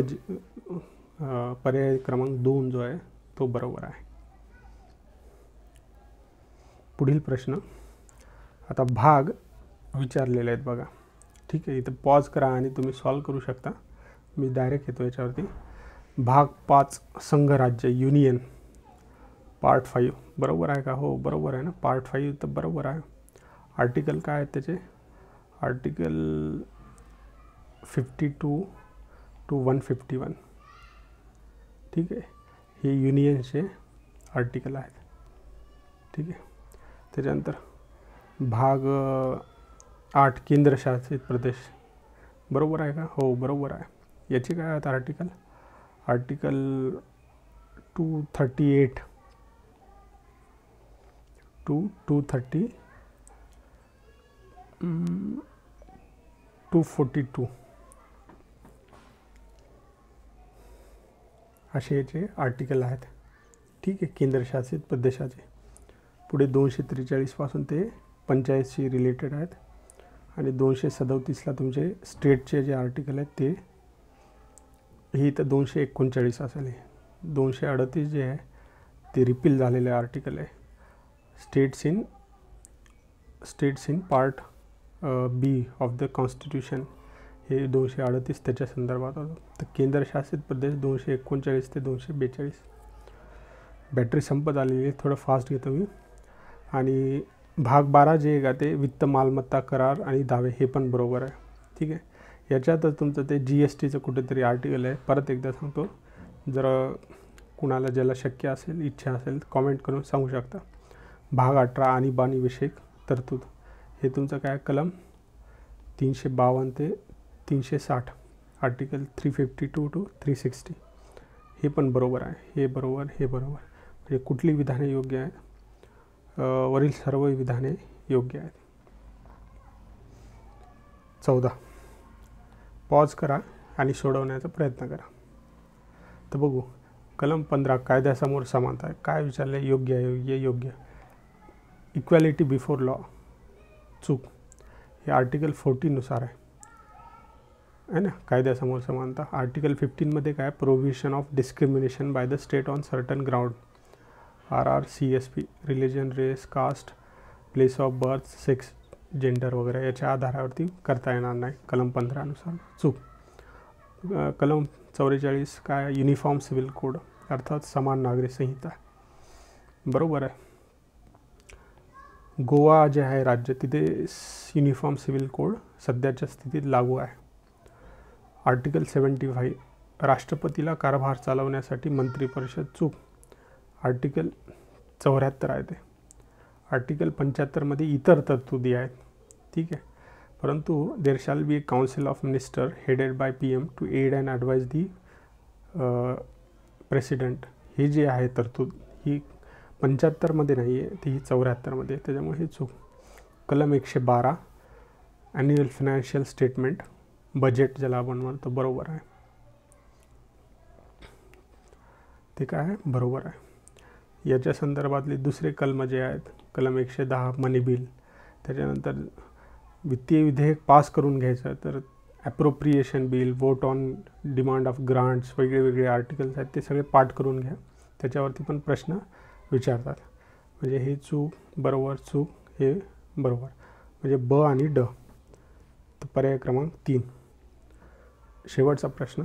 पर्याय क्रमांक 2 जो आहे तो बरोबर आहे. पुढील प्रश्न आता भाग विचारलेले आहेत बघा, ठीक आहे. इथं पॉज करा आणि तुम्ही सॉल्व करू शकता. मी डायरेक्ट येतो याच्यावरती. भाग 5 संघराज्य युनियन पार्ट 5 बरोबर आहे का? हो बरोबर आहे ना. पार्ट 5 तर बरोबर आहे. आर्टिकल काय आहेत त्याचे? आर्टिकल 52 to 151, ठीक आहे. हे युनियनचे आर्टिकल आहेत, ठीक आहे. त्याच्यानंतर भाग 8 केंद्रशासित प्रदेश बरोबर आहे का? हो बरोबर आहे. याचे काय आहेत आर्टिकल? आर्टिकल 238 to 242 असे याचे आर्टिकल आहेत, ठीक आहे, केंद्रशासित प्रदेशाचे. पुढे 243 पासून ते पंचायतशी रिलेटेड आहेत आणि 237ला तुमचे स्टेटचे जे आर्टिकल आहेत ते ही तर 239 असेल. 238 जे आहे ते रिपील झालेले आर्टिकल आहे. States in part B of the constitution हे 238 त्याच्या संदर्भात होतं. तर केंद्रशासित प्रदेश 239 ते 242. बॅटरी संपत आलेली आहे, थोडं फास्ट घेतो मी. आणि भाग 12 जे आहे का ते वित्त मालमत्ता करार आणि दावे हे पण बरोबर आहे, ठीक आहे. याच्यातच तुमचं ते GSTचं कुठेतरी आर्टिकल आहे. परत एकदा सांगतो, जर कुणाला ज्याला शक्य असेल इच्छा असेल कॉमेंट करून सांगू शकता. भाग 18 आणीबाणीविषयक तरतूद हे तुमचं काय कलम 352 ते 360 आर्टिकल 352 to 360 हे पण बरोबर आहे. हे बरोबर, हे बरोबर. म्हणजे कुठली विधाने योग्य आहेत? वरील सर्व विधाने योग्य आहेत. 14 पॉज करा आणि सोडवण्याचा प्रयत्न करा. तर बघू, कलम 15 कायद्यासमोर समानता आहे. काय विचारले? योग्य अयोग्य? योग्य. इक्वॅलिटी बिफोर लॉ चूक. हे आर्टिकल 14 नुसार आहे ना, कायद्यासमोर समानता. आर्टिकल 15 काय? Provision of discrimination by the state on certain ground, RRCSP, religion, race, caste, place of birth, sex, gender वगैरे याच्या आधारावरती करता येणार नाही. कलम 15 नुसार चूक. कलम 44 काय? युनिफॉर्म सिव्हिल कोड, अर्थात समान नागरी संहिता. बरोबर आहे. गोवा जे आहे राज्य, तिथे युनिफॉर्म सिव्हिल कोड सध्याच्या स्थितीत लागू आहे. आर्टिकल 75 राष्ट्रपतीला कारभार चालवण्यासाठी मंत्रिपरिषद चूक. आर्टिकल 74 आहे ते. आर्टिकल 75 इतर तरतुदी आहेत, ठीक आहे. परंतु there shall be a council of minister headed by PM to aid and advise the president. हे जे आहे तरतूद ही 75 नाही आहे, ती 74 त्याच्यामुळे ही चूक. कलम 112 ॲन्युअल फायनान्शियल स्टेटमेंट, बजेट ज्याला आपण म्हणतो, बरोबर आहे. ते काय आहे? बरोबर आहे. याच्या संदर्भातले दुसरे कलम जे आहेत, कलम 110 मनी बिल, त्याच्यानंतर वित्तीय विधेयक पास करून घ्यायचं तर appropriation bill, vote on demand of grants, वेगळे वेगळे आर्टिकल्स आहेत ते सगळे पाठ करून घ्या. त्याच्यावरती पण प्रश्न विचारतात. म्हणजे हे चूक, बरोबर, चूक, हे बरोबर. म्हणजे ब आणि ड. तर पर्याय क्रमांक 3. शेवटचा प्रश्न.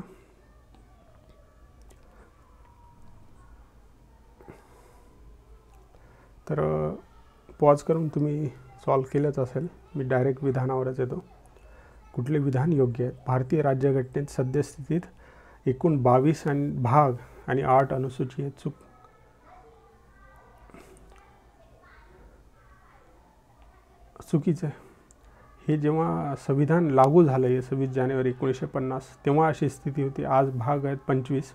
तर पॉज करून तुम्ही सॉल्व केलंच असेल. मी डायरेक्ट विधानावरच येतो. कुठले विधान योग्य आहे? भारतीय राज्यघटनेत सद्यस्थितीत एकूण 22 भाग आणि 8 अनुसूची आहेत. चूक. चुकीचं आहे. हे जेव्हा संविधान लागू झालं आहे 26 जानेवारी 1950, तेव्हा अशी स्थिती होती. आज भाग आहेत 25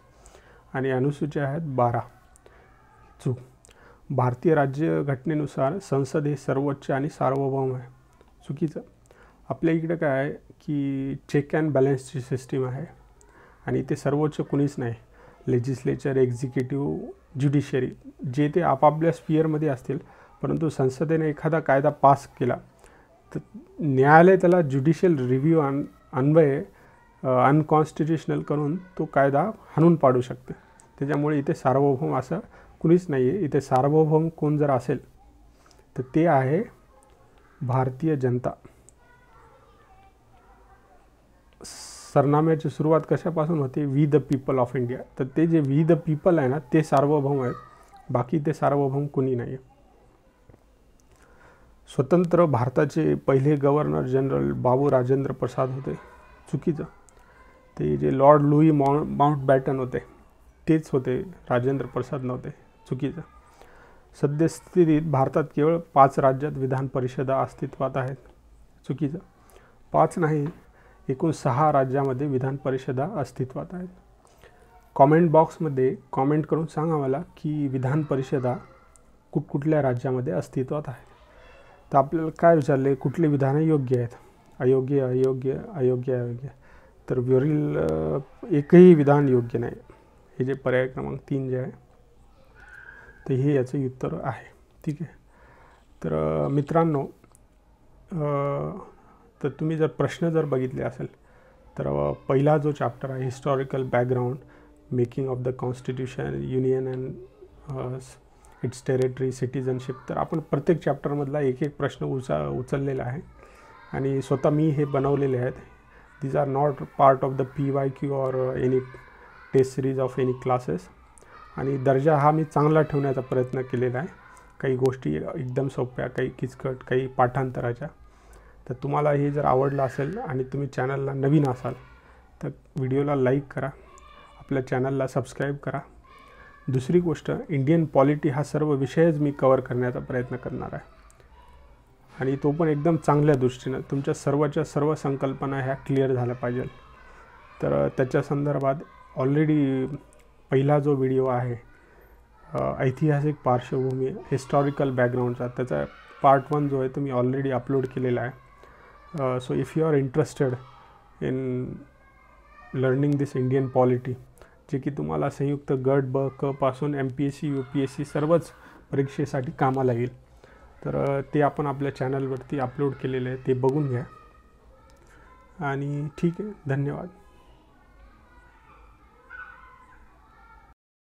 आणि अनुसूच्या आहेत 12. चूक. भारतीय राज्यघटनेनुसार संसद हे सर्वोच्च आणि सार्वभौम आहे. चुकीचं. आपल्या इकडे काय आहे की चेक अँड बॅलन्सची सिस्टीम आहे आणि ते सर्वोच्च कुणीच नाही. लेजिस्लेचर, एक्झिक्युटिव्ह, ज्युडिशरी जे ते आपापल्या स्पिअरमध्ये असतील, परंतु संसदेने एखादा कायदा पास केला तर न्यायालय त्याला ज्युडिशियल रिव्ह्यू अन्वये अनकॉन्स्टिट्युशनल करून तो कायदा हाणून पाडू शकते. त्याच्यामुळे इथे सार्वभौम असं कुणीच नाही आहे. इथे सार्वभौम कोण जर असेल तर ते आहे भारतीय जनता. सरनाम्याची सुरुवात कशापासून होते? We the people of India. तर ते जे वी द पीपल आहे ना, ते सार्वभौम आहेत, बाकी ते सार्वभौम कोणी नाही. स्वतंत्र भारताचे पहिले गव्हर्नर जनरल बाबू राजेंद्र प्रसाद होते. चुकीचं. ते जे लॉर्ड लुई माउंटबॅटन होते तेच होते, राजेंद्र प्रसाद नव्हते. चुकीचं. सद्यस्थितीत भारतात केवळ 5 राज्यात विधान परिषदा अस्तित्वात आहेत. चुकीचं. 5 नाही, एकूण 6 राज्यामध्ये विधान परिषदा अस्तित्वात आहेत. कॉमेंट बॉक्समध्ये कॉमेंट करून सांगा मला की विधान परिषदा कुठल्या राज्यामध्ये अस्तित्वात आहेत. तर आपल्याला काय विचारले? कुठले विधानं योग्य आहेत? अयोग्य, अयोग्य, अयोग्य, अयोग्य. तर वरील एकही विधान योग्य नाही. हे जे पर्याय क्रमांक 3 जे आहे तर हे याचं उत्तर आहे. ठीक आहे. तर मित्रांनो, तर तुम्ही जर प्रश्न जर बघितले असेल तर पहिला जो चॅप्टर आहे historical background, making of the constitution, union and it's territory, citizenship, तर आपण प्रत्येक चॅप्टरमधला एक प्रश्न उचललेला आहे आणि स्वतः मी हे बनवलेले आहेत. These are not part of the PYQ or any test series of any classes. आणि दर्जा हा मी चांगला ठेवण्याचा प्रयत्न केलेला आहे. काही गोष्टी एकदम सोप्या, काही किचकट, काही पाठांतराच्या. तर तुम्हाला हे जर आवडलं असेल आणि तुम्ही चॅनलला नवीन असाल तर व्हिडिओला लाईक करा, आपल्या चॅनलला सबस्क्राईब करा. दुसरी गोष्ट, इंडियन पॉलिटी हा सर्व विषयच मी कवर करण्याचा प्रयत्न करणार आहे आणि तो पण एकदम चांगल्या दृष्टीनं. तुमच्या सर्व संकल्पना ह्या क्लिअर झाल्या पाहिजे. तर त्याच्या संदर्भात ऑलरेडी पहिला जो व्हिडिओ आहे ऐतिहासिक पार्श्वभूमी, हिस्टॉरिकल बॅकग्राऊंडचा, त्याचा पार्ट 1 जो आहे तो मी ऑलरेडी अपलोड केलेला आहे. So if you are interested in learning this Indian polity, जे की तुम्हाला संयुक्त गट ब क पासून MPSC UPSC सर्वच परीक्षेसाठी कामाला येईल. तर ते आपण आपल्या चॅनलवरती अपलोड केलेले आहे, ते बघून घ्या. आणि ठीक आहे, धन्यवाद.